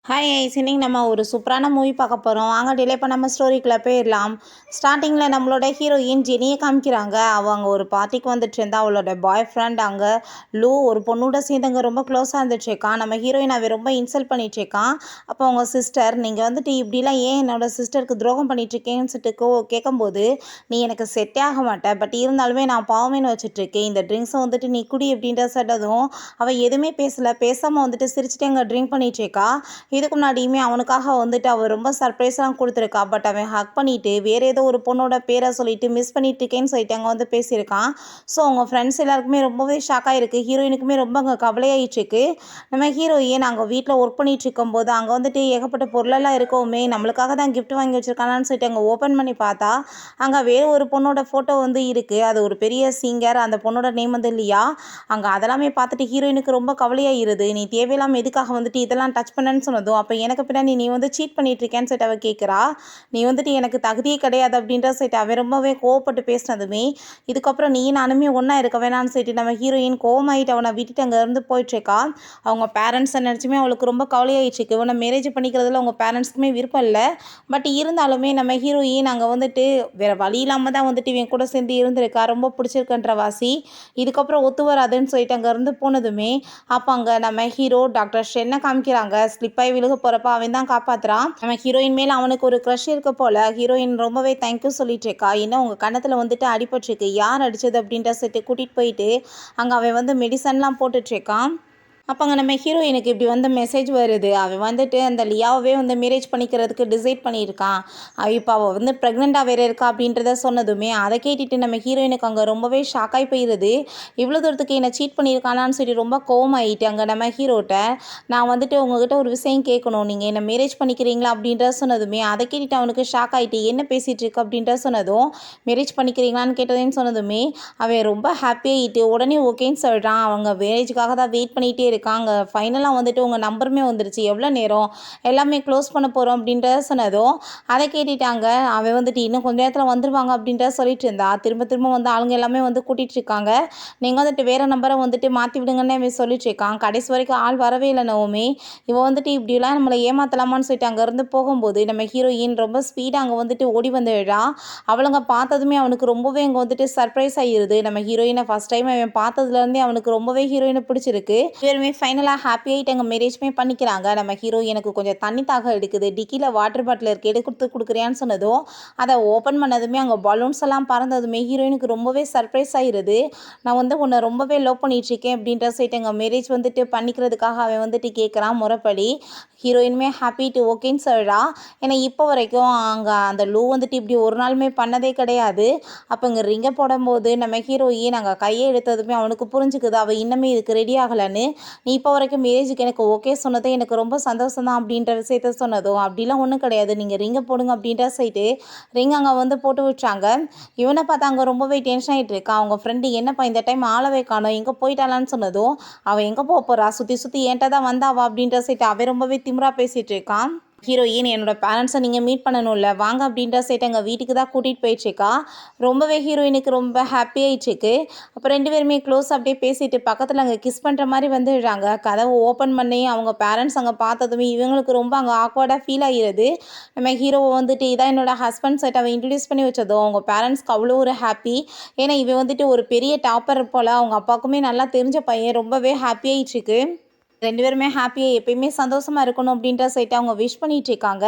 Hi ice, இன்னைக்கு நம்ம ஒரு சூப்பரான மூவி பார்க்க போகிறோம். வாங்க டிலே பண்ணாமல் ஸ்டோரிக்குள்ளே போயிடலாம். ஸ்டார்டிங்கில் நம்மளோட ஹீரோயின் ஜெனியை காமிக்கிறாங்க. அவங்க ஒரு பார்ட்டிக்கு வந்துட்டு இருந்தா அவளோட பாய் ஃப்ரெண்ட் அங்கே லூ ஒரு பொண்ணோட சேர்ந்து ரொம்ப க்ளோஸாக இருந்துச்சுக்கான். நம்ம ஹீரோயின் அவன் ரொம்ப இன்சல்ட் பண்ணிட்டுருக்கான். அப்போ அவங்க சிஸ்டர், நீங்கள் வந்துட்டு இப்படிலாம் ஏன் என்னோட சிஸ்டருக்கு துரோகம் பண்ணிட்டுருக்கேன்னு சொல்லிட்டு கேட்கும்போது, நீ எனக்கு செட்டே ஆக மாட்டேன், பட் இருந்தாலுமே நான் பாவமேனு வச்சுட்ருக்கேன், இந்த ட்ரிங்க்ஸை வந்துட்டு நீ குடி அப்படின்ற சொன்னதும் அவள் எதுவுமே பேசாமல் வந்துட்டு சிரிச்சுட்டு அங்கே ட்ரிங்க் பண்ணிட்டுருக்கா. இதுக்கு முன்னாடியுமே அவனுக்காக வந்துட்டு அவள் ரொம்ப சர்ப்ரைஸ்லாம் கொடுத்துருக்கா. பட் அவன் ஹக் பண்ணிவிட்டு வேறு ஏதோ ஒரு பொண்ணோட பேரை சொல்லிட்டு மிஸ் பண்ணிட்டு இருக்கேன்னு சொல்லிட்டு அங்கே வந்து பேசியிருக்கான். ஸோ அவங்க ஃப்ரெண்ட்ஸ் எல்லாருக்குமே ரொம்பவே ஷாக்காக இருக்குது. ஹீரோயினுக்குமே ரொம்ப அங்கே கவலையாயிட்டுருக்கு. நம்ம ஹீரோயின் அங்கே வீட்டில் ஒர்க் பண்ணிட்டு இருக்கும்போது அங்கே வந்துட்டு ஏகப்பட்ட பொருளெல்லாம் இருக்கவுமே நம்மளுக்காக தான் கிஃப்ட் வாங்கி வச்சுருக்கானான்னு சொல்லிட்டு அங்கே ஓப்பன் பண்ணி பார்த்தா அங்கே வேறு ஒரு பொண்ணோட ஃபோட்டோ வந்து இருக்குது. அது ஒரு பெரிய சிங்கர், அந்த பொண்ணோட நேம் வந்து இல்லையா. அங்கே அதெல்லாமே பார்த்துட்டு ஹீரோயினுக்கு ரொம்ப கவலையாயிருது. நீ தேவையில்லாமல் எதுக்காக வந்துட்டு இதெல்லாம் டச் பண்ணேன்னு சொன்னதும், அப்போ எனக்கு பின்னாடி நீ வந்து சீட் பண்ணிகிட்ருக்கேன்னு சொல்லிட்டு அவள் கேட்குறா. நீ வந்துட்டு எனக்கு தகுதியே கிடையாது அப்படின்ற சொல்லிட்டு அவன் ரொம்பவே கோவப்பட்டு பேசினதுமே, இதுக்கப்புறம் நீ நானுமே ஒன்றா இருக்க வேணான்னு சொல்லிட்டு நம்ம ஹீரோயின் கோவமாயிட்டு அவனை விட்டுட்டு அங்கேருந்து போயிட்டுருக்கா. அவங்க பேரண்ட்ஸை நினச்சுமே அவளுக்கு ரொம்ப கவலையாயிடுச்சு. இவனை மேரேஜ் பண்ணிக்கிறதுல அவங்க பேரண்ட்ஸ்க்குமே விருப்பம் இல்லை. பட் இருந்தாலுமே நம்ம ஹீரோயின் அங்கே வந்துட்டு வேறு வழி இல்லாமல் தான் வந்துட்டு இவன் கூட சேர்ந்து இருந்திருக்கா. ரொம்ப பிடிச்சிருக்குன்ற வாசி இதுக்கப்புறம் ஒத்து வராதுன்னு சொல்லிட்டு அங்கேருந்து போனதுமே, அப்போ அங்கே நம்ம ஹீரோ டாக்டர் ஷென்னை காமிக்கிறாங்க. ஸ்லிப்பாகி விழுக போகிறப்ப அவன் தான் காப்பாற்றுறான். நம்ம ஹீரோயின் மேலே அவனுக்கு ஒரு க்ரஷ் இருக்க போல். ஹீரோயின் ரொம்பவே தேங்க்யூ சொல்லிட்டு இருக்கா. இன்னும் உங்கள் கன்னத்தில் வந்துட்டு அடிபட்டிருக்கு, யார் அடித்தது அப்படின்ற சொல்லிட்டு கூட்டிகிட்டு போயிட்டு அங்கே அவன் வந்து மெடிசன்லாம் போட்டுட்ருக்கான். அப்போங்க நம்ம ஹீரோயினுக்கு இப்படி வந்து மெசேஜ் வருது. அவன் வந்துட்டு அந்த லியாவே வந்து மேரேஜ் பண்ணிக்கிறதுக்கு டிசைட் பண்ணியிருக்கான். இப்போ அவள் வந்து ப்ரெக்னெண்ட்டாக வேறு இருக்கா அப்படின்றத சொன்னதுமே அதை கேட்டுட்டு நம்ம ஹீரோயினுக்கு அங்கே ரொம்பவே ஷாக்காகி போயிடுது. இவ்வளோ தூரத்துக்கு என்னை சீட் பண்ணியிருக்கானான்னு சொல்லி ரொம்ப கோவமாயிட்டு அங்கே நம்ம ஹீரோட்ட, நான் வந்துட்டு உங்ககிட்ட ஒரு விஷயம் கேட்கணும், நீங்கள் என்னை மேரேஜ் பண்ணிக்கிறீங்களா அப்படின்ற சொன்னதுமே அதை கேட்டுட்டு அவனுக்கு ஷாக் ஆகிட்டு, என்ன பேசிகிட்டு இருக்கு அப்படின்ற சொன்னதும், மேரேஜ் பண்ணிக்கிறீங்களான்னு கேட்டதுன்னு சொன்னதுமே அவன் ரொம்ப ஹாப்பியாகிட்டு உடனே ஓகேன்னு சொல்கிறான். அவங்க மேரேஜுக்காக தான் வெயிட் பண்ணிகிட்டே இருக்காங்க. ஃபைனலாக வந்துட்டு உங்கள் நம்பருமே வந்துருச்சு, எவ்வளோ நேரம், எல்லாமே க்ளோஸ் பண்ண போகிறோம் அப்படின்றத சொன்னதும் அதை கேட்டுட்டாங்க. அவன் வந்துட்டு இன்னும் கொஞ்சம் நேரத்தில் வந்துடுவாங்க அப்படின்றத சொல்லிட்டு இருந்தா. திரும்ப திரும்ப வந்து ஆளுங்க எல்லாமே வந்து கூட்டிகிட்டு இருக்காங்க. நீங்கள் வந்துட்டு வேறு நம்பரை வந்துட்டு மாற்றி விடுங்கன்னு அவன் சொல்லிட்டு இருக்கான். கடைசி வரைக்கும் ஆள் வரவே இல்லை. நவோமி இவன் வந்துட்டு இப்படிலாம் நம்மளை ஏமாற்றலாமான்னு சொல்லிட்டு அங்கேருந்து போகும்போது நம்ம ஹீரோயின் ரொம்ப ஸ்பீடாக அங்கே வந்துட்டு ஓடி வந்துடுறா. அவளுங்க பார்த்ததுமே அவனுக்கு ரொம்பவே அங்கே வந்துட்டு சர்ப்ரைஸ் ஆகிடுது. நம்ம ஹீரோயினை ஃபஸ்ட் டைம் அவன் பார்த்ததுலேருந்தே அவனுக்கு ரொம்பவே ஹீரோயினை பிடிச்சிருக்கு. இவருமே ஃபைனலாக ஹாப்பி ஆகிட்டு அங்கே மேரேஜ்மே பண்ணிக்கிறாங்க. நம்ம ஹீரோ, எனக்கு கொஞ்சம் தண்ணி தாக எடுக்குது, டிக்கியில் வாட்டர் பாட்டில் இருக்கு, எடுத்து கொடுக்குறியான்னு சொன்னதும் அதை ஓப்பன் பண்ணதுமே அங்கே பலூன்ஸ் எல்லாம் பறந்ததுமே ஹீரோயினுக்கு ரொம்பவே சர்ப்ரைஸ் ஆகிடுது. நான் வந்து உன்னை ரொம்பவே லவ் பண்ணிகிட்ருக்கேன் அப்படின்ற சொல்லிட்டு எங்கள் மேரேஜ் வந்துட்டு பண்ணிக்கிறதுக்காக அவன் வந்துட்டு கேட்குறான் முறைப்படி. ஹீரோயினுமே ஹாப்பி டு ஓகேன்னு சொல்கிறா. ஏன்னா இப்போ வரைக்கும் அங்கே அந்த லூ வந்துட்டு இப்படி ஒரு நாளுமே பண்ணதே கிடையாது. அப்போ இங்கே ரிங்கை போடும்போது நம்ம ஹீரோயின் அங்கே கையை எடுத்ததுமே அவனுக்கு புரிஞ்சுக்குது அவள் இன்னமே இதுக்கு ரெடி ஆகலைன்னு. நீ இப்போ வரைக்கும் மேரேஜுக்கு எனக்கு ஓகே சொன்னதே எனக்கு ரொம்ப சந்தோஷம் தான் அப்படின்ற விஷயத்த சொன்னதும், அப்படிலாம் ஒன்றும் கிடையாது, நீங்கள் ரிங்கை போடுங்க அப்படின்ற சொல்லிட்டு ரிங் அங்கே வந்து போட்டு விட்டாங்க. இவனை பார்த்தா அங்கே ரொம்பவே டென்ஷன் ஆகிட்டு இருக்கா. அவங்க ஃப்ரெண்டு, என்னப்பா இந்த டைம் ஆளவே காணோம், எங்கே போயிட்டாலான்னு சொன்னதும், அவள் எங்கே போக போகிறா, சுற்றி சுற்றி என்கிட்ட தான் வந்தாவா அப்படின்ற சொல்லிட்டு அவன் ரொம்பவே திமிரா பேசிகிட்டு இருக்கான். ஹீரோயின், என்னோட பேரண்ட்ஸை நீங்கள் மீட் பண்ணணும்ல, வாங்க அப்படின்ற சைட் எங்கள் வீட்டுக்கு தான் கூட்டிகிட்டு போயிட்டுருக்கா. ரொம்பவே ஹீரோயினுக்கு ரொம்ப ஹாப்பி ஆகிடுச்சிருக்கு. அப்போ ரெண்டு பேருமே க்ளோஸ் அப்படியே பேசிட்டு பக்கத்தில் அங்கே கிஸ் பண்ணுற மாதிரி வந்துடுறாங்க. கதவை ஓப்பன் பண்ணி அவங்க பேரண்ட்ஸ் அங்கே பார்த்ததுமே இவங்களுக்கு ரொம்ப அங்கே ஆக்வர்டாக ஃபீல் ஆகிடுது. நம்ம ஹீரோவை வந்துட்டு இதான் என்னோட ஹஸ்பண்ட் சைட் அவன் இன்ட்ரடியூஸ் பண்ணி வச்சதும் அவங்க பேரண்ட்ஸ்க்கு அவ்வளோ ஒரு ஹாப்பி. ஏன்னா இவன் வந்துட்டு ஒரு பெரிய டாப்பர் போல், அவங்க அப்பாவுக்குமே நல்லா தெரிஞ்ச பையன். ரொம்பவே ஹாப்பி ஆகிடுச்சிருக்கு. ரெண்டு பேருமே ஹாப்பியாக எப்பயுமே சந்தோஷமாக இருக்கணும் அப்படின்ற சைட்டை அவங்க விஷ் பண்ணிகிட்டு இருக்காங்க.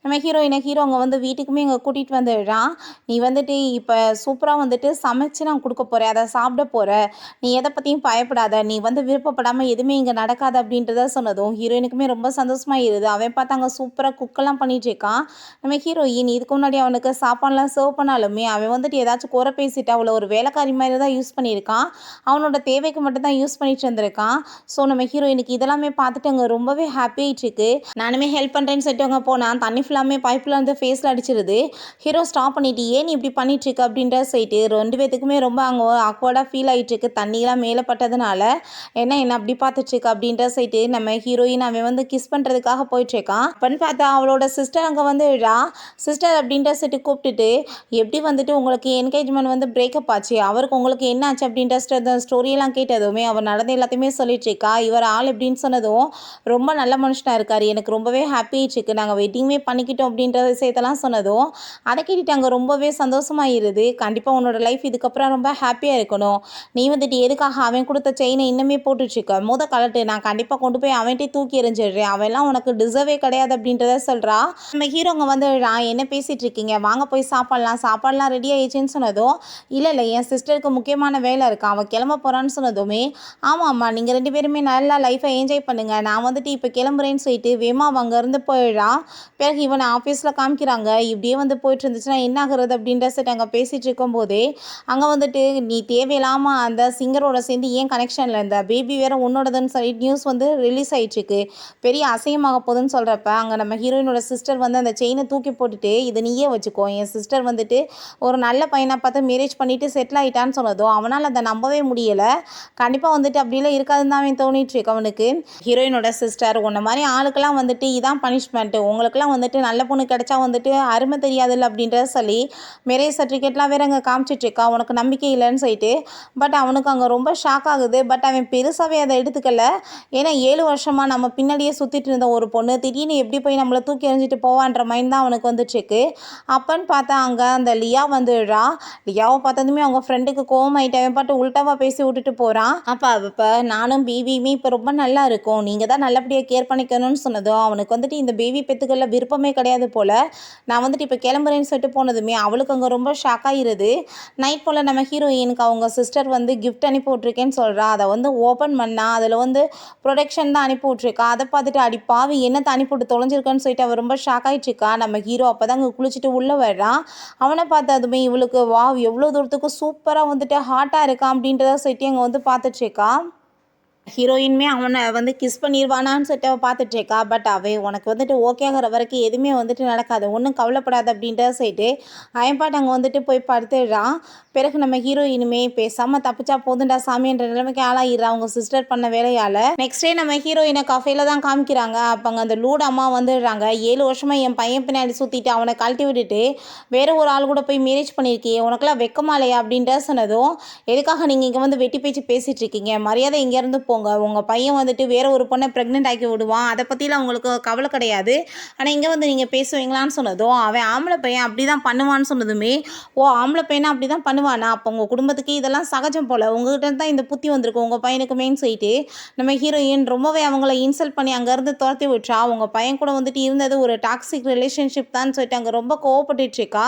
நம்ம ஹீரோ அங்கே வந்து வீட்டுக்குமே இங்கே கூட்டிகிட்டு வந்துடுறான். நீ வந்துட்டு இப்போ சூப்பராக வந்துட்டு சமைச்சு நான் கொடுக்க போகிறேன், அதை சாப்பிட போகிற, நீ எதை பற்றியும் பயப்படாத, நீ வந்து விருப்பப்படாமல் எதுவுமே இங்கே நடக்காது அப்படின்றத சொன்னதும் ஹீரோயினுக்குமே ரொம்ப சந்தோஷமாகிடுது. அவன் பார்த்தாங்க சூப்பராக குக்கெல்லாம் பண்ணிகிட்டு இருக்கான். நம்ம ஹீரோயின் இதுக்கு முன்னாடி அவனுக்கு சாப்பாடுலாம் சர்வ் பண்ணாலுமே அவன் வந்துட்டு ஏதாச்சும் குறை பேசிட்டு அவளை ஒரு வேலைக்காரி மாதிரி தான் யூஸ் பண்ணியிருக்கான். அவனோட தேவைக்கு மட்டும் தான் யூஸ் பண்ணிட்டு இருந்திருக்கான். ஸோ நம்ம ஹீரோயினுக்கு இதெல்லாமே பார்த்துட்டு அங்கே ரொம்பவே ஹாப்பி ஆகிட்டுருக்கு. நானுமே ஹெல்ப் பண்ணுறேன்னு சொல்லிட்டு அங்கே போனால் தண்ணி ஃபுல்லாமே பைப்பில் வந்து ஃபேஸில் அடிச்சிருது. ஹீரோ ஸ்டாப் பண்ணிவிட்டு, ஏன் நீ இப்படி பண்ணிகிட்ருக்கு அப்படின்ற சொல்லிட்டு ரெண்டு பேத்துக்குமே ரொம்ப அங்கே ஆக்வர்டாக ஃபீல் ஆகிட்டுருக்கு. தண்ணியெலாம் மேலே பட்டதுனால என்ன அப்படி பார்த்துட்ருக்கு அப்படின்ற சொல்லிட்டு நம்ம ஹீரோயின் அவன் வந்து கிஸ் பண்ணுறதுக்காக போயிட்டுருக்கான். அப்பன்னு பார்த்தா அவளோட சிஸ்டர் அங்கே வந்து சிஸ்டர் அப்படின்ற சொல்லிட்டு கூப்பிட்டுட்டு, எப்படி வந்துட்டு உங்களுக்கு என்கேஜ்மெண்ட் வந்து பிரேக்கப் ஆச்சு, அவருக்கு உங்களுக்கு என்ன ஆச்சு அப்படின்ற ஸ்டோரியெல்லாம் கேட்டதுமே அவர் நடந்த எல்லாத்தையுமே சொல்லிட்டுருக்கா. இவர் ஆள் எப்படி அப்படின்னு சொன்னதும் ரொம்ப நல்ல மனுஷனாக இருக்கார், எனக்கு ரொம்பவே ஹாப்பி ஆயிடுச்சு, நாங்கள் வெட்டிங்குமே பண்ணிக்கிட்டோம் அப்படின்ற விஷயத்தெல்லாம் சொன்னதும் அதை கேட்டுட்டு அங்கே ரொம்பவே சந்தோஷமாயிருது. கண்டிப்பாக உன்னோட லைஃப் இதுக்கப்புறம் ரொம்ப ஹாப்பியாக இருக்கணும், நீ வந்துட்டு எதுக்காக அவன் கொடுத்த செயினை இன்னுமே போட்டுட்ருக்க, கலட்டு, நான் கண்டிப்பாக கொண்டு போய் அவன்கிட்டே தூக்கி எறிஞ்சிடுறேன், அவன்லாம் உனக்கு டிசர்வே கிடையாது அப்படின்றத சொல்கிறா. நம்ம ஹீரோங்க வந்து என்ன பேசிகிட்டு இருக்கீங்க, வாங்க போய் சாப்பாடெலாம் ரெடி ஆயிடுச்சுன்னு சொன்னதும் இல்லை என் சிஸ்டருக்கு முக்கியமான வேலை இருக்கா, அவள் கிளம்ப போகிறான்னு சொன்னதுமே ஆமாம்மா நீங்கள் 2 பேருமே நல்லா லைஃப்பை என்ஜாய் பண்ணுங்கள், நான் வந்துட்டு இப்போ கிளம்புறேன்னு சொல்லிட்டு வேமா அங்கேருந்து போயிடா. பிறகு இவனை ஆஃபீஸில் காமிக்கிறாங்க, இப்படியே வந்து போயிட்டு இருந்துச்சுன்னா என்ன ஆகுறது அப்படின்ற சொல்லிட்டு அங்கே பேசிகிட்டு இருக்கும்போதே அங்கே வந்துட்டு நீ தேவையில்லாமல் அந்த சிங்கரோட சேர்ந்து ஏன் கனெக்ஷனில் இருந்த, பேபி வேறு உன்னோடதுன்னு சொல்லி நியூஸ் வந்து ரிலீஸ் ஆகிட்டுருக்கு, பெரிய அசிங்கமாக போகுதுன்னு சொல்கிறப்ப அங்கே நம்ம ஹீரோயினோட சிஸ்டர் வந்து அந்த செயினை தூக்கி போட்டுட்டு இதை நீயே வச்சுக்கோ, என் சிஸ்டர் வந்துட்டு ஒரு நல்ல பையனை பார்த்து மேரேஜ் பண்ணிவிட்டு செட்டில் ஆகிட்டான்னு சொன்னதும் அவனால் அதை நம்பவே முடியலை. கண்டிப்பாக வந்துட்டு அப்படிலாம் இருக்காதுன்னு தான் அவன் தோணிட்டுருக்கு அவனுக்கு. ஹீரோயினோட சிஸ்டர் உன்ன மாதிரி ஆளுக்கெல்லாம் வந்துட்டு இதான் பனிஷ்மெண்ட்டு, உங்களுக்கெல்லாம் வந்துட்டு நல்ல பொண்ணு கிடச்சா வந்துட்டு அருமை தெரியாதுல்ல அப்படின்றத சொல்லி மேரேஜ் சர்டிஃபிகேட்லாம் வேறு அங்கே காமிச்சிட்ருக்கா, உனக்கு நம்பிக்கை இல்லைன்னு சொல்லிட்டு. பட் அவனுக்கு அங்கே ரொம்ப ஷாக் ஆகுது. பட் அவன் பெருசாகவே அதை எடுத்துக்கல. ஏன்னா 7 வருஷமாக நம்ம பின்னாடியே சுற்றிட்டு இருந்த ஒரு பொண்ணு திடீர்னு எப்படி போய் நம்மளை தூக்கி எறிஞ்சிட்டு போவான்ற மைண்ட் தான் அவனுக்கு வந்துட்டுருக்கு. அப்பன்னு பார்த்தா அங்கே அந்த லியா வந்துடுறா. லியாவை பார்த்ததுமே அவங்க ஃப்ரெண்டுக்கு கோவம் ஆகிட்டு அவன் பாட்டு உள்டாவாக பேசி விட்டுட்டு போகிறான். இப்போ நானும் பேபியுமே இப்போ ரொம்ப நல்லா இருக்கும், நீங்கள் தான் நல்லபடியாக கேர் பண்ணிக்கணும்னு சொன்னதும் அவனுக்கு வந்துட்டு இந்த பேபி பெற்றுக்கல விருப்பமே கிடையாது போல். நான் வந்துட்டு இப்போ கிளம்புறேன்னு சொல்லிட்டு போனதுமே அவளுக்கு அங்கே ரொம்ப ஷாக் ஆகிருது. நைட் போல் நம்ம ஹீரோயினுக்கு அவங்க சிஸ்டர் வந்து கிஃப்ட் அனுப்பி விட்ருக்கேன்னு சொல்கிறா. அதை வந்து ஓப்பன் பண்ணால் அதில் வந்து ப்ரொடக்ஷன் தான் அனுப்பி விட்ருக்கா. அதை பார்த்துட்டு அடி பாவி என்னத்தை அனுப்பிவிட்டு தொலைஞ்சிருக்கான்னு சொல்லிட்டு அவள் ரொம்ப ஷாக் ஆகிட்ருக்கா. நம்ம ஹீரோ அப்போ தான் அங்கே குளிச்சுட்டு உள்ளே வர்றான். அவனை பார்த்ததுமே இவளுக்கு வா எவ்வளோ தூரத்துக்கு சூப்பராக வந்துட்டு ஹாட்டாக இருக்கான் அப்படின்றத சொல்லிட்டு அங்கே வந்து பார்த்துட்ருக்கா. ஹீரோயின்மே அவனை வந்து கிஸ் பண்ணிடுவானான்னு சொல்லிட்டு அவள் பார்த்துட்ருக்கா. பட் உனக்கு வந்துட்டு ஓகே ஆகிற வரைக்கும் எதுவுமே வந்துட்டு நடக்காது, ஒன்றும் கவலைப்படாது அப்படின்றத சொல்லிட்டு அயன்பாட்டு அங்கே வந்துட்டு போய் படுத்துடுறான். பிறகு நம்ம ஹீரோயினுமே பேசாமல் தப்பிச்சா போதுண்டா சாமின்ற நிலைமைக்கு ஆளாயிடுறா அவங்க சிஸ்டர் பண்ண வேலையால். நெக்ஸ்ட் டே நம்ம ஹீரோயினை கஃபேல தான் காமிக்கிறாங்க. அப்போ அங்கே அந்த லூட் அம்மா வந்துடுறாங்க. 7 வருஷமாக என் பையன் பின்னாடி சுற்றிட்டு அவனை கழட்டி விட்டுட்டு வேறு ஒரு ஆள் கூட போய் மேரேஜ் பண்ணியிருக்கியே, உனக்கெல்லாம் வெக்கமா இல்லையா அப்படின்ற சொன்னதும் எதுக்காக நீங்கள் இங்கே வந்து வெட்டி பேச்சு பேசிகிட்டு இருக்கீங்க, மரியாதை இங்கேருந்து போங்க, உங்கள் பையன் வந்துட்டு வேறு ஒரு பொண்ணை ப்ரெக்னென்ட் ஆக்கி விடுவான், அதை பற்றிலாம் உங்களுக்கு கவலை கிடையாது, ஆனால் இங்கே வந்து நீங்கள் பேசுவீங்களான்னு சொன்னதும் அவன் ஆம்பளை பையன் அப்படி தான் பண்ணுவான்னு சொன்னதுமே ஓ ஆம்பளை பையனை அப்படி தான் பண்ணுவானா, அப்போ உங்கள் குடும்பத்துக்கு இதெல்லாம் சகஜம் போல், உங்ககிட்ட தான் இந்த புத்தி வந்திருக்கு உங்கள் பையனுக்குமேன்னு சொல்லிட்டு நம்ம ஹீரோயின் ரொம்பவே அவங்கள இன்சல்ட் பண்ணி அங்கேருந்து துரத்தி விட்டுறா. அவங்க பையன் கூட வந்துட்டு இருந்தது ஒரு டாக்ஸிக் ரிலேஷன்ஷிப் தான் சொல்லிட்டு அங்கே ரொம்ப கோவப்பட்டுட்ருக்கா.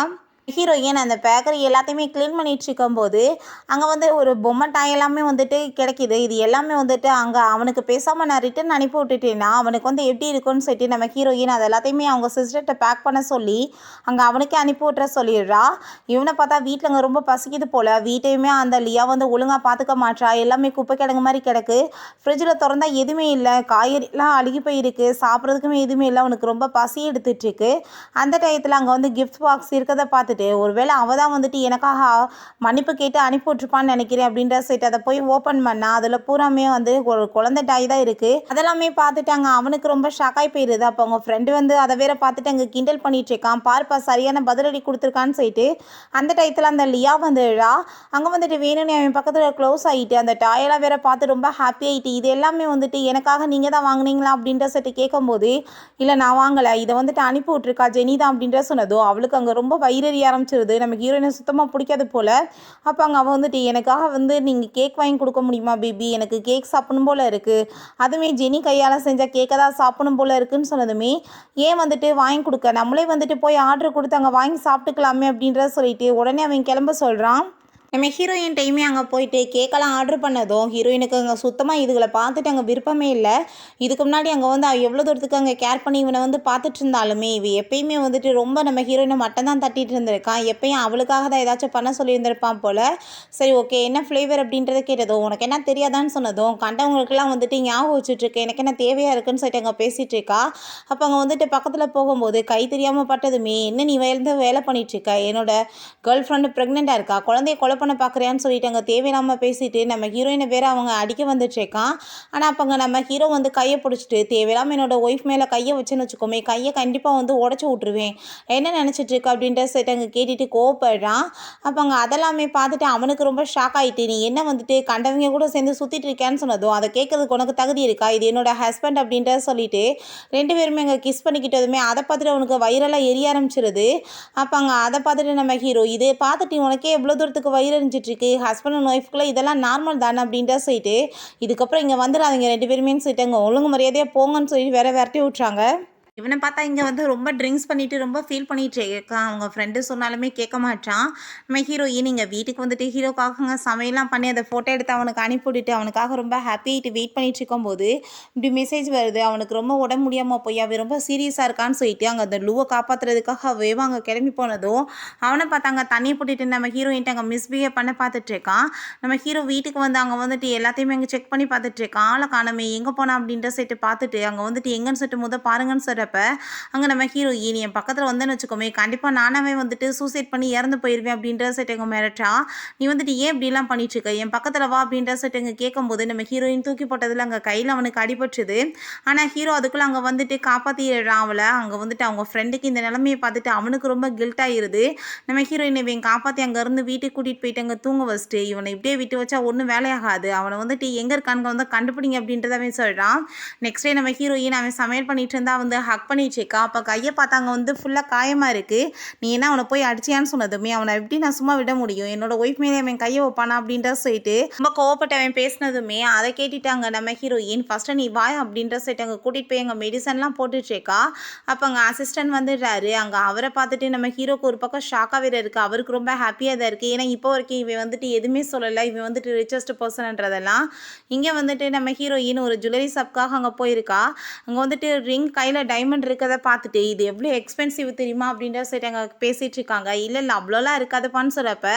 ஹீரோயின் அந்த பேக்கரி எல்லாத்தையுமே க்ளீன் பண்ணிட்டு இருக்கும்போது அங்கே வந்து ஒரு பொம்மை டாய் எல்லாமே வந்துட்டு கிடைக்கிது. இது எல்லாமே வந்துட்டு அங்கே அவனுக்கு பேசாமல் நான் ரிட்டன் அனுப்பி விட்டுட்டேன்னா அவனுக்கு வந்து எப்படி இருக்குன்னு சொல்லிட்டு நம்ம ஹீரோயின் அது எல்லாத்தையுமே அவங்க சிஸ்டர்கிட்ட பேக் பண்ண சொல்லி அங்கே அவனுக்கே அனுப்பி விட்ற சொல்லிடுறா. இவனை பார்த்தா வீட்டில் அங்கே ரொம்ப பசிக்குது போல், வீட்டையுமே அந்த லியா வந்து ஒழுங்காக பார்த்துக்க மாட்டா, எல்லாமே குப்பை கிடங்கு மாதிரி கிடக்கு, ஃப்ரிட்ஜில் திறந்தா எதுவுமே இல்லை, காய்கறிலாம் அழுகி போயிருக்கு, சாப்பிட்றதுக்குமே எதுவுமே இல்லை, அவனுக்கு ரொம்ப பசி எடுத்துகிட்ருக்கு. அந்த டயத்தில் அங்கே வந்து கிஃப்ட் பாக்ஸ் இருக்கிறத பார்த்துட்டு ஒருவேளை அவள் தான் வந்துட்டு எனக்காக மன்னிப்பு கேட்டு அனுப்பி விட்டுருப்பான்னு நினைக்கிறேன் அப்படின்ற சைட் அதை போய் ஓப்பன் பண்ணா அதில் பூராமே வந்து ஒரு குழந்தை டாய் தான் இருக்குது. அதெல்லாமே பார்த்துட்டாங்க, அவனுக்கு ரொம்ப ஷாக்காகி போயிடுது. அப்போ அவங்க ஃப்ரெண்டு வந்து அதை வேற பார்த்துட்டு அங்கே கிண்டல் பண்ணிட்டு இருக்கான், பார்ப்பா சரியான பதிலடி கொடுத்துருக்கான்னு சொல்லிட்டு அந்த டயத்தில் அந்த லியா வந்துடுறா. அங்கே வந்துட்டு வேணும்னு அவன் பக்கத்தில் க்ளோஸ் ஆகிட்டு அந்த டாயெல்லாம் வேற பார்த்து ரொம்ப ஹாப்பி ஆகிட்டு இது எல்லாமே வந்துட்டு எனக்காக நீங்கள் தான் வாங்கினீங்களா அப்படின்ற சைட்டு கேட்கும்போது இல்லை நான் வாங்கலை, இதை வந்துட்டு அனுப்பி விட்ருக்கா ஜெனி தான் அப்படின்ற சொன்னதோ அவளுக்கு அங்கே ரொம்ப வயிறறி ஆரம்பிச்சிருது. நமக்கு ஹீரோயினை சுத்தமாக பிடிக்காது போல். அப்போ அங்கே அவள் வந்துட்டு எனக்காக வந்து நீங்கள் கேக் வாங்கி கொடுக்க முடியுமா பேபி, எனக்கு கேக் சாப்பிடணும் போல் இருக்குது, அதுவுமே ஜெனி கையால் செஞ்ச கேக்கை தான் சாப்பிடணும் போல் இருக்குதுன்னு சொன்னதுமே ஏன் வந்துட்டு வாங்கி கொடுக்க, நம்மளே வந்துட்டு போய் ஆர்டர் கொடுத்து அங்கே வாங்கி சாப்பிட்டுக்கலாமே அப்படின்றத சொல்லிட்டு உடனே அவன் கிளம்ப சொல்கிறான். நம்ம ஹீரோயின் டைமே அங்கே போயிட்டு கேக்கெல்லாம் ஆர்டர் பண்ணதும் ஹீரோயினுக்கு அங்கே சுத்தமாக இதுகளை பார்த்துட்டு அங்கே விருப்பமே இல்லை. இதுக்கு முன்னாடி அங்கே வந்து எவ்வளோ தூரத்துக்கு அங்கே கேர் பண்ணி இவனை வந்து பார்த்துட்டு இருந்தாலுமே இவ எப்பயுமே வந்துட்டு ரொம்ப நம்ம ஹீரோயினை மட்டும் தான் தட்டிட்டு இருந்திருக்கான், எப்பயும் அவளுக்காக தான் ஏதாச்சும் பண்ண சொல்லியிருந்திருப்பான் போல். சரி ஓகே என்ன ஃப்ளேவர் அப்படின்றத கேட்டதும் உனக்கு என்ன தெரியாதான்னு சொன்னதும் கண்டவங்களுக்கெல்லாம் வந்துட்டு ஞாபகம் வச்சுட்ருக்கு, எனக்கு என்ன தேவையாக இருக்குன்னு சொல்லிட்டு அங்கே பேசிகிட்டு இருக்கா. அப்போ அங்கே வந்துட்டு பக்கத்தில் போகும்போது கை தெரியாமல் பட்டதுமே என்ன நீ வேலை பண்ணிகிட்ருக்க, என்னோட கேர்ள் ஃப்ரெண்டு ப்ரெக்னெண்ட்டாக இருக்கா, குழந்தைய கொலை பண்ண பார்க்குறியான்னு சொல்லிட்டு அங்கே தேவையில்லாமல் பேசிட்டு நம்ம ஹீரோயினை வேற அவங்க அடிக்க வந்துட்டுருக்கான். ஆனால் அப்போங்க நம்ம ஹீரோ வந்து கையை பிடிச்சிட்டு தேவையில்லாமல் என்னோட ஒய்ஃப் மேலே கையை வச்சுன்னு வச்சுக்கோமே, கையை கண்டிப்பாக வந்து உடச்சி விட்ருவேன், என்ன நினச்சிட்டு இருக்கு அப்படின்ற சொல்லிட்டு அங்கே கேட்டுட்டு கோவப்படுறான். அப்போ அங்கே அதெல்லாமே பார்த்துட்டு அவனுக்கு ரொம்ப ஷாக் ஆகிட்டு, நீ என்ன வந்துட்டு கண்டவங்க கூட சேர்ந்து சுற்றிட்டு இருக்கேன்னு சொன்னதும் அதை கேட்கறதுக்கு உனக்கு தகுதி இருக்கா, இது என்னோட ஹஸ்பண்ட் அப்படின்ற சொல்லிட்டு 2 பேருமே அங்கே கிஸ் பண்ணிக்கிட்டதுமே அதை பார்த்துட்டு அவனுக்கு வயிறெல்லாம் எரிய ஆரம்பிச்சிருது. அப்போ அங்கே அதை பார்த்துட்டு நம்ம ஹீரோ, இதை பார்த்துட்டு உனக்கே எவ்வளோ தூரத்துக்கு வயிறு எரிஞ்சிட்ருக்கு, ஹஸ்பண்ட் அண்ட் ஒய்ஃப்குள்ளே இதெல்லாம் நார்மல் தானே அப்படின்ற சொல்லிட்டு இதுக்கப்புறம் இங்கே வந்துடாதீங்க 2 பேருமே சொல்லிட்டு அங்கே ஒழுங்கு மரியாதையாக போங்கன்னு சொல்லி வேற விரட்டி விட்றாங்க. இவனை பார்த்தா இங்கே வந்து ரொம்ப ட்ரிங்க்ஸ் பண்ணிட்டு ரொம்ப ஃபீல் பண்ணிட்டு இருக்கான். அவங்க ஃப்ரெண்டு சொன்னாலுமே கேட்க மாட்டான். நம்ம ஹீரோயின் இங்கே வீட்டுக்கு வந்துட்டு ஹீரோக்காக சமையல்லாம் பண்ணி அதை ஃபோட்டோ எடுத்து அவனுக்கு அனுப்பிவிட்டுட்டு அவனுக்காக ரொம்ப ஹாப்பியாகிட்டு வெயிட் பண்ணிட்டு இருக்கும்போது இப்படி மெசேஜ் வருது. அவனுக்கு ரொம்ப உடம்பு முடியாமல் போய் அவன் ரொம்ப சீரியஸாக இருக்கான்னு சொல்லிட்டு அங்கே அந்த லூவை காப்பாற்றுறதுக்காக வேவம் அங்கே கிளம்பி போனதும் அவனை பார்த்தாங்க தண்ணியை போட்டுட்டு நம்ம ஹீரோயின்ட்டு அங்கே மிஸ்பிஹேவ் பண்ண பார்த்துட்ருக்கான். நம்ம ஹீரோ வீட்டுக்கு வந்து அங்கே வந்துட்டு எல்லாத்தையுமே அங்கே செக் பண்ணி பார்த்துட்ருக்கான். ஆளை காணமே எங்கே போனான் அப்படின்ற சொல்லிட்டு பார்த்துட்டு அங்கே வந்துட்டு எங்கன்னு சொல்லிட்டு பாருங்கன்னு சொல்கிறப்ப அங்கே நம்ம ஹீரோயின் என் பக்கத்தில் வந்தேன்னு வச்சுக்கோமே, கண்டிப்பாக நானாவே வந்துட்டு சூசைட் பண்ணி இறந்து போயிடுவேன் அப்படின்ற செட்டுங்க மிரட்டா. நீ வந்துட்டு ஏன் இப்படிலாம் பண்ணிட்டு இருக்க, என் பக்கத்தில் வா அப்படின்ற செட்டுங்க கேட்கும்போது நம்ம ஹீரோயின் தூக்கி போட்டதில் அங்கே கையில் அவனுக்கு அடிபட்டுது. ஆனால் ஹீரோ அதுக்குள்ளே அங்கே வந்துட்டு காப்பாற்றிடுறான் அவளை. அங்கே வந்துட்டு அவங்க ஃப்ரெண்டுக்கு இந்த நிலைமையை பார்த்துட்டு அவனுக்கு ரொம்ப கில்ட் ஆகிடுது. நம்ம ஹீரோயினை இவன் காப்பாற்றி அங்கேருந்து வீட்டுக்கு கூட்டிகிட்டு போயிட்டு அங்கே தூங்க வச்சுட்டு இவனை இப்படியே விட்டு வச்சா ஒன்றும் வேலையாகாது, அவனை வந்துட்டு எங்கே இருக்கான்னு வந்து கண்டுபிடிங்க அப்படின்றத அவன் சொல்கிறான். நெக்ஸ்ட் டே நம்ம ஹீரோயின் அவன் சமையல் பண்ணிட்டு இருந்தா வந்து ஹக் பண்ணிட்டுருக்கா. அப்போ கையை பார்த்தாங்க வந்து ஃபுல்லாக காயமாக இருக்குது. நீ என்ன அவனை போய் அடிச்சியான்னு சொன்னதுமே அவனை எப்படி நான் சும்மா விட முடியும், என்னோட ஒய்ஃப் மேலே அவன் கையை வைப்பானா அப்படின்ற சொல்லிட்டு ரொம்ப கோவப்பட்டு அவன் பேசினதுமே அதை கேட்டுட்டாங்க நம்ம ஹீரோயின். ஃபஸ்ட்டு நீ வாய் அப்படின்ற சொல்லிட்டு அங்கே கூட்டிகிட்டு போய் அங்கே மெடிசன்லாம் போட்டுட்ருக்கா. அப்போ அங்கே அசிஸ்டன்ட் வந்துடுறாரு. அங்கே அவரை பார்த்துட்டு நம்ம ஹீரோக்கு ஒரு பக்கம் ஷாக்காக வேறு இருக்குது. அவருக்கு ரொம்ப ஹாப்பியாக தான் இருக்குது. ஏன்னா இப்போ வரைக்கும் இவன் வந்துட்டு எதுவுமே சொல்லலை, இவன் வந்துட்டு ரிச்சஸ்ட் பர்சன்ன்றதெல்லாம். இங்கே வந்துட்டு நம்ம ஹீரோயின் ஒரு ஜுவல்லரி ஷாப்காக அங்கே போயிருக்கா. அங்கே வந்துட்டு ரிங் கையில் டைமண்ட் இருக்கதை பார்த்துட்டு இது எவ்வளோ எக்ஸ்பென்சிவ் தெரியுமா அப்படின்ற சைட் அங்கே பேசிகிட்டு இருக்காங்க. இல்லை அவ்வளோலாம் இருக்காதுப்பான்னு சொல்கிறப்ப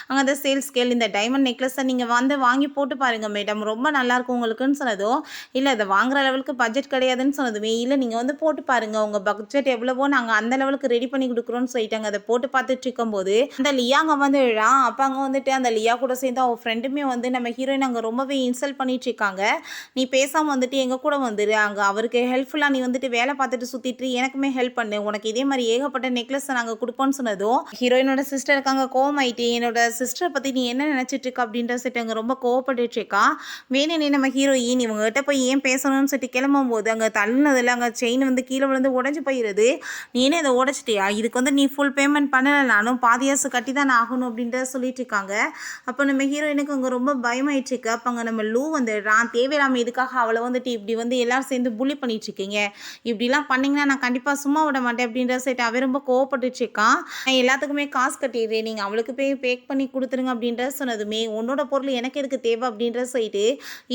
அங்கே அந்த சேல்ஸ் ஸ்கேல் இந்த டைமண்ட் நெக்லஸை நீங்கள் வந்து வாங்கி போட்டு பாருங்கள் மேடம், ரொம்ப நல்லாயிருக்கும் உங்களுக்குன்னு சொன்னதும், இல்லை அதை வாங்குற லெவலுக்கு பட்ஜெட் கிடையாதுன்னு சொன்னதுமே, இல்லை நீங்கள் வந்து போட்டு பாருங்கள் உங்கள் பட்ஜெட் எவ்வளவோ நாங்கள் அந்த லெவலுக்கு ரெடி பண்ணி கொடுக்குறோன்னு சொல்லிட்டாங்க. அதை போட்டு பார்த்துட்டு இருக்கும்போது அந்த லியா அங்கே வந்து அப்போ அங்கே வந்துட்டு அந்த லியா கூட சேர்ந்து அவன் ஃப்ரெண்டுமே வந்து நம்ம ஹீரோயின் அங்கே ரொம்பவே இன்சல்ட் பண்ணிட்டு இருக்காங்க. நீ பேசாமல் வந்துட்டு எங்கள் கூட வந்துடு, அங்கே அவருக்கு ஹெல்ப்ஃபுல்லாக நீ வந்துட்டு வேலை பார்த்துட்டு சுற்றிட்டு எனக்குமே ஹெல்ப் பண்ணு, உனக்கு இதே மாதிரி ஏகப்பட்ட நெக்லஸ் நாங்கள் கொடுப்போம்னு சொன்னதும் ஹீரோயினோட சிஸ்டர் இருக்காங்க கோவமாயிட்டு, என்னோட சிஸ்டரை பற்றி நீ என்ன நினச்சிட்டு இருக்க அப்படின்ற சொல்லிட்டு அங்கே ரொம்ப கோவப்பட்டுட்டு இருக்கா. வேணுனே நம்ம ஹீரோயின் இவங்ககிட்ட போய் ஏன் பேசணும்னு சொல்லிட்டு கிளம்பும் போது அங்கே தள்ளினதில் அங்கே செயின் வந்து கீழே விழுந்து உடஞ்சி போயிடுது. நீ என்ன இதை உடச்சிட்டியா, இதுக்கு வந்து நீ ஃபுல் பேமெண்ட் பண்ணலைனாலும் பாதியாசு கட்டி தான் ஆகணும் அப்படின்ற சொல்லிட்டு இருக்காங்க. அப்போ நம்ம ஹீரோயினுக்கு அங்கே ரொம்ப பயமாயிட்டு இருக்கு. அப்போ அங்கே நம்ம லூ வந்துடுறான். தேவையில்லாமல் இதுக்காக அவளை வந்துட்டு இப்படி வந்து எல்லாரும் சேர்ந்து புள்ளி பண்ணிட்டு இருக்கீங்க, இப்படிலாம் பண்ணிங்கன்னா நான் கண்டிப்பாக சும்மா விட மாட்டேன் அப்படின்ற சைட்டு அவன் ரொம்ப கோவப்பட்டுருக்கான். நான் எல்லாத்துக்குமே காசு கட்டிடுறேன், நீங்கள் அவளுக்கு போய் பேக் பண்ணி கொடுத்துருங்க அப்படின்ற சொன்னதுமே, உன்னோட பொருள் எனக்கு எதுக்கு தேவை அப்படின்ற சைட்டு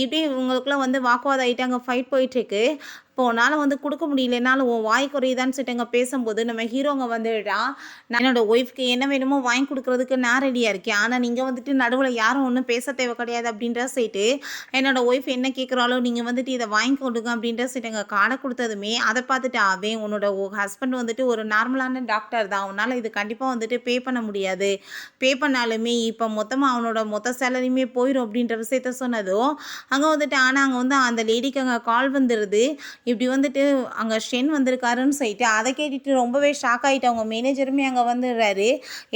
இப்படி இவங்களுக்குலாம் வந்து வாக்குவாதம் ஆகிட்டு அங்கே ஃபைட் போயிட்டுருக்கு. இப்போ உன்னால் வந்து கொடுக்க முடியலனாலும் உன் வாய் குறையுதான்னு சொல்லிட்டு அங்கே பேசும்போது நம்ம ஹீரோங்க வந்துடுறான். நான் என்னோட ஒய்ஃப்க்கு என்ன வேணுமோ வாங்கி கொடுக்குறதுக்கு நான் ரெடியாக இருக்கேன், ஆனால் நீங்கள் வந்துட்டு நடுவில் யாரும் ஒன்றும் பேச தேவை கிடையாது அப்படின்ற சைட்டு என்னோட ஒய்ஃப் என்ன கேட்குறாலோ நீங்கள் வந்துட்டு இதை வாங்கி கொடுங்க அப்படின்ற சைட்டு அங்கே காடை கொடுத்ததுமே அதை பார்த்துட்டு அவன் உன்னோட ஹஸ்பண்ட் வந்துட்டு ஒரு நார்மலான டாக்டர் தான், உன்னால் இது கண்டிப்பாக வந்துட்டு பே பண்ண முடியாது, பே பண்ணாலுமே இப்போ மொத்தமாக அவனோட மொத்த சேலரியுமே போயிடும் அப்படின்ற விஷயத்த சொன்னதும் அங்கே வந்துட்டு ஆனால் அங்கே வந்து அந்த லேடிக்கு அங்கே கால் வந்துடுது. இப்படி வந்துட்டு அங்கே ஷென் வந்திருக்காருன்னு சொல்லிட்டு அதை கேட்டுட்டு ரொம்பவே ஷாக் ஆகிட்டு அவங்க மேனேஜருமே அங்கே வந்துடுறாரு.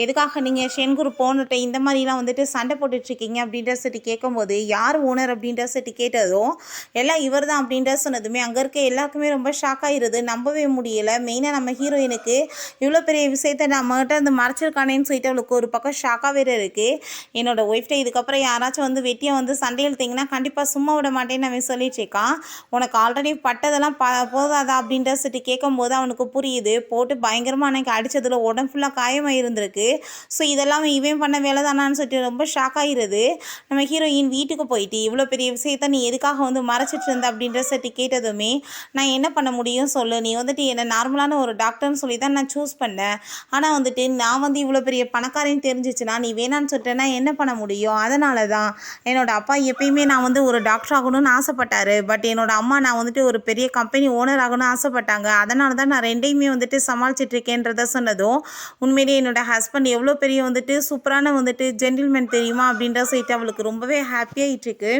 எதுக்காக நீங்கள் ஷென் குரூப் போன்னுட்டு இந்த மாதிரிலாம் வந்துட்டு சண்டை போட்டுட்ருக்கீங்க அப்படின்ற சொல்லிட்டு கேட்கும்போது யார் ஓனர் அப்படின்ற சொல்லிட்டு கேட்டதும் எல்லாம் இவர் தான் அப்படின்ற சொன்னதுமே அங்கே இருக்க எல்லாருக்குமே ரொம்ப ஷாக் ஆகிடுது, நம்பவே முடியலை. மெயினாக நம்ம ஹீரோயினுக்கு இவ்வளோ பெரிய விஷயத்த நம்மகிட்ட வந்து மறைச்சிருக்கானேன்னு சொல்லிட்டு அவளுக்கு ஒரு பக்கம் ஷாக்காக வேறு இருக்குது. என்னோட ஒய்ஃப்டை இதுக்கப்புறம் யாராச்சும் வந்து வெட்டியை வந்து சண்டை இழுத்தீங்கன்னா கண்டிப்பாக சும்மா விட மாட்டேன்னு அவன் சொல்லிட்டு இருக்கான். உனக்கு ஆல்ரெடி பட்டதெல்லாம் போதாதா அப்படின்ற சொல்லிட்டு கேட்கும்போது அவனுக்கு புரியுது, போட்டு பயங்கரமாக அன்னைக்கு அடித்ததில் உடம்பு ஃபுல்லாக காயமாக இருந்திருக்கு. ஸோ இதெல்லாம் இவன் பண்ண வேலை தானான்னு சொல்லிட்டு ரொம்ப ஷாக் ஆகிடுது. நம்ம ஹீரோயின் வீட்டுக்கு போயிட்டு இவ்வளோ பெரிய விஷயத்த நீ எதுக்காக வந்து மறைச்சிட்டு இருந்த அப்படின்ற சொல்லிட்டு கேட்டதுமே நான் என்ன பண்ண முடியும் சொல்லு, நீ வந்துட்டு என்ன நார்மலான ஒரு டாக்டர்னு சொல்லி தான் நான் சூஸ் பண்ணேன், ஆனால் வந்துட்டு நான் வந்து இவ்வளோ பெரிய பணக்காரையும் தெரிஞ்சிச்சுன்னா நீ வேணான்னு சொல்லிட்டேன்னா என்ன பண்ண முடியும், அதனால தான் என்னோட அப்பா எப்பயுமே நான் வந்து ஒரு டாக்டர் ஆகணும்னு ஆசைப்பட்டாரு, பட் என்னோட அம்மா நான் வந்துட்டு ஒரு பெரிய கம்பெனி ஓனர் ஆகணும்னு ஆசைப்பட்டாங்க. அதனால தான் நான் 2யுமே வந்துட்டு சமாளிச்சுட்டு இருக்கேன்றத சொன்னதும், உண்மையிலேயே என்னோட ஹஸ்பண்ட் எவ்வளோ பெரிய வந்துட்டு சூப்பரான வந்துட்டு ஜென்டில்மேன் தெரியுமா அப்படின்ற சொல்லிட்டு அவளுக்கு ரொம்பவே ஹாப்பியாயிட்டுருக்கு.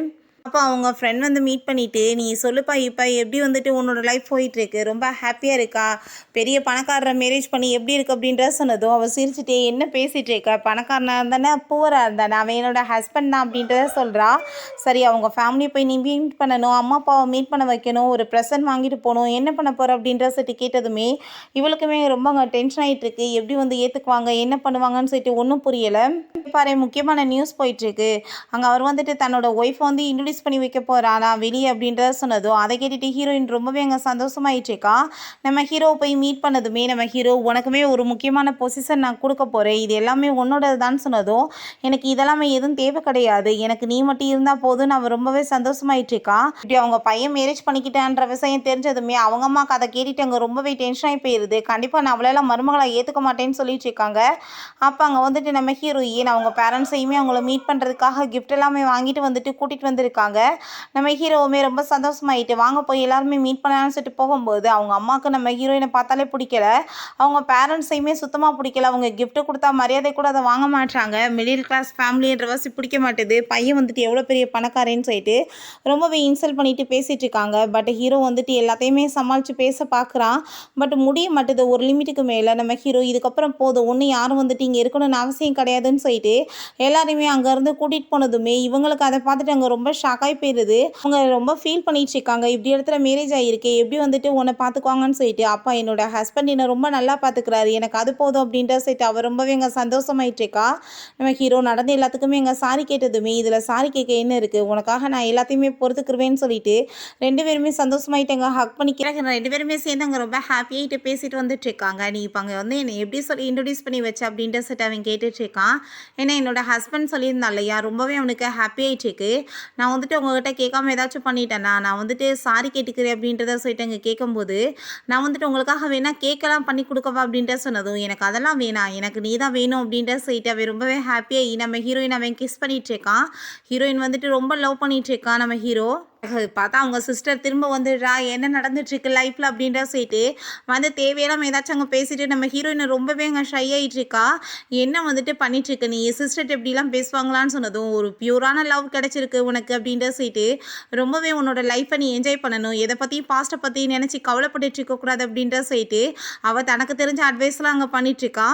அப்போ அவங்க ஃப்ரெண்ட் வந்து மீட் பண்ணிவிட்டு, நீ சொல்லுப்பா இப்போ எப்படி வந்துட்டு உன்னோட லைஃப் போயிட்டுருக்கு, ரொம்ப ஹாப்பியாக இருக்கா, பெரிய பணக்காரரை மேரேஜ் பண்ணி எப்படி இருக்கு அப்படின்ற சொன்னதும் அவள் சிரிச்சுட்டே என்ன பேசிகிட்டு இருக்க, பணக்காரனாக இருந்தானே பூவராக இருந்தானே அவன் என்னோட ஹஸ்பண்ட் தான் அப்படின்றத சொல்கிறா. சரி அவங்க ஃபேமிலியை போய் நீ மீட் பண்ணணும், அம்மா அப்பாவை மீட் பண்ண வைக்கணும், ஒரு ப்ரெசன்ட் வாங்கிட்டு போகணும், என்ன பண்ண போகிற அப்படின்ற சொல்லிட்டு கேட்டதுமே இவளுக்குமே ரொம்ப அங்கே டென்ஷன் ஆகிட்டு இருக்கு. எப்படி வந்து ஏற்றுக்குவாங்க என்ன பண்ணுவாங்கன்னு சொல்லிட்டு ஒன்றும் புரியலை. பாரு முக்கியமான நியூஸ் போயிட்டுருக்கு, அங்கே அவர் வந்துட்டு தன்னோட ஒய்ஃபை வந்து இன்ட்ரடியூஸ் பண்ணி வைக்க போகிறானா வெளியே அப்படின்றத சொன்னதும் அதை கேட்டுட்டு ஹீரோயின் ரொம்பவே அங்கே சந்தோஷமாயிட்டுருக்கா. நம்ம ஹீரோவை போய் மீட் பண்ணதுமே நம்ம ஹீரோ உனக்குமே ஒரு முக்கியமான பொசிஷன் நான் கொடுக்க போகிறேன், இது எல்லாமே உன்னோடது தான் சொன்னதும் எனக்கு இதெல்லாமே எதுவும் தேவை கிடையாது, எனக்கு நீ மட்டும் இருந்தால் போதும் அவன் ரொம்பவே சந்தோஷமாயிட்டுருக்கா. இப்படி அவங்க பையன் மேரேஜ் பண்ணிக்கிட்டான்ற விஷயம் தெரிஞ்சதுமே அவங்க அம்மாவுக்கு அதை கேட்டுட்டு அங்கே ரொம்பவே டென்ஷன் ஆகி போயிடுது. கண்டிப்பாக நான் அவளெல்லாம் மருமகளை ஏற்றுக்க மாட்டேன்னு சொல்லிட்டு இருக்காங்க. அப்போ அங்கே வந்துட்டு நம்ம ஹீரோயின் அவங்க பேரண்ட்ஸையுமே அவங்கள மீட் பண்ணுறதுக்காக கிஃப்ட் எல்லாமே வாங்கிட்டு வந்துட்டு கூட்டிகிட்டு வந்திருக்காங்க. நம்ம ஹீரோவுமே ரொம்ப சந்தோஷமாயிட்டு வாங்க போய் எல்லாருமே மீட் பண்ணலாம்னு சொல்லிட்டு போகும்போது அவங்க அம்மாவுக்கு நம்ம ஹீரோயினை பார்த்தாலே பிடிக்கல, அவங்க பேரண்ட்ஸையுமே சுத்தமாக பிடிக்கல. அவங்க கிஃப்ட் கொடுத்தா மரியாதை கூட அதை வாங்க மாட்டாங்க, மிடில் கிளாஸ் ஃபேமிலின்ற வாசி பிடிக்க மாட்டேது, பையன் வந்துட்டு எவ்வளோ பெரிய பணக்காரன்னு சொல்லிட்டு ரொம்பவே இன்சல்ட் பண்ணிட்டு பேசிகிட்டு இருக்காங்க. பட் ஹீரோ வந்துட்டு எல்லாத்தையுமே சமாளித்து பேச பார்க்குறான். பட் முடிய மாட்டுது ஒரு லிமிட்டுக்கு மேலே. நம்ம ஹீரோ இதுக்கப்புறம் போதும் ஒன்று யாரும் வந்துட்டு இங்கே இருக்கணும்னு அவசியம் கிடையாதுன்னு சொல்லிட்டு எல்லாரையுமே அங்கேருந்து கூட்டிகிட்டு போனதுமே இவங்களுக்கு அதை பார்த்துட்டு அங்கே ரொம்ப ஷாக்காகி போயிடுது. அவங்க ரொம்ப ஃபீல் பண்ணிட்டு இருக்காங்க, இப்படி இடத்துல மேரேஜ் ஆகிருக்கு எப்படி வந்துட்டு உன்னை பார்த்துக்குவாங்கன்னு சொல்லிட்டு. அப்பா என்னோட ஹஸ்பண்ட் என்னை ரொம்ப நல்லா பார்த்துக்கிறாரு, எனக்கு அது போதும் அப்படின்ற சொல்லிட்டு அவள் ரொம்பவே எங்கள் சந்தோஷமாயிட்டு இருக்கா. நம்ம ஹீரோ நடந்து எல்லாத்துக்குமே எங்கள் சாரி கேட்டதுமே இதில் சாரி கேட்க என்ன இருக்குது, உனக்காக நான் எல்லாத்தையுமே பொறுத்துக்குருவேன்னு சொல்லிட்டு 2 பேருமே சந்தோஷமாயிட்டு அங்கே ஹக் பண்ணிக்கிறாங்க. 2 பேருமே சேர்ந்து அங்கே ரொம்ப ஹாப்பியாகிட்டு பேசிட்டு வந்துட்டு இருக்காங்க. நீ இப்போ அங்கே வந்து என்னை எப்படி சொல்லி இன்ட்ரடியூஸ் பண்ணி வச்ச அப்படின்ற சொல்லிட்டு அவன் கேட்டுட்டு இருக்கான். ஏன்னா என்னோட ஹஸ்பண்ட் சொல்லியிருந்தான் இல்லையா, ரொம்பவே அவனுக்கு ஹாப்பியாகிட்டு இருக்கு. நான் வந்துட்டு உங்ககிட்ட கேட்காம ஏதாச்சும் பண்ணிட்டேன்னா நான் வந்துட்டு சாரி கேட்டுக்கிறேன் அப்படின்றத சொல்லிட்டு அங்கே கேட்கும்போது, நான் வந்துட்டு உங்களுக்காக வேணால் கேக்கெல்லாம் பண்ணி கொடுக்கவா அப்படின்ற சொன்னதும் எனக்கு அதெல்லாம் வேணாம், எனக்கு நீ தான் வேணும் அப்படின்ற சொல்லிட்டு அவன் ரொம்பவே ஹாப்பியாகி நம்ம ஹீரோயின் அவன் கிஸ் பண்ணிட்டு இருக்கான். ஹீரோயின் வந்துட்டு ரொம்ப லவ் பண்ணிட்டு இருக்கான். நம்ம ஹீரோ பார்த்தா அவங்க சிஸ்டர் திரும்ப வந்துடுறா, என்ன நடந்துட்டுருக்கு லைஃப்பில் அப்படின்ற சொல்லிட்டு வந்து தேவையெல்லாம் ஏதாச்சும் அங்கே பேசிட்டு நம்ம ஹீரோயினை ரொம்பவே அங்கே ஷை ஆகிட்டு இருக்கா. என்ன வந்துட்டு பண்ணிட்டுருக்கு நீ சிஸ்டர் எப்படிலாம் பேசுவாங்களான்னு சொன்னதும் ஒரு பியூரான லவ் கிடச்சிருக்கு உனக்கு அப்படின்ற சொல்லிட்டு ரொம்பவே உன்னோட லைஃப்பை நீ என்ஜாய் பண்ணணும், எதை பற்றியும் பாஸ்ட்டை பற்றி நினச்சி கவலைப்பட்டுட்டு இருக்கக்கூடாது அப்படின்ற சொல்லிட்டு அவள் தனக்கு தெரிஞ்ச அட்வைஸ்லாம் அங்கே பண்ணிட்டுருக்கா.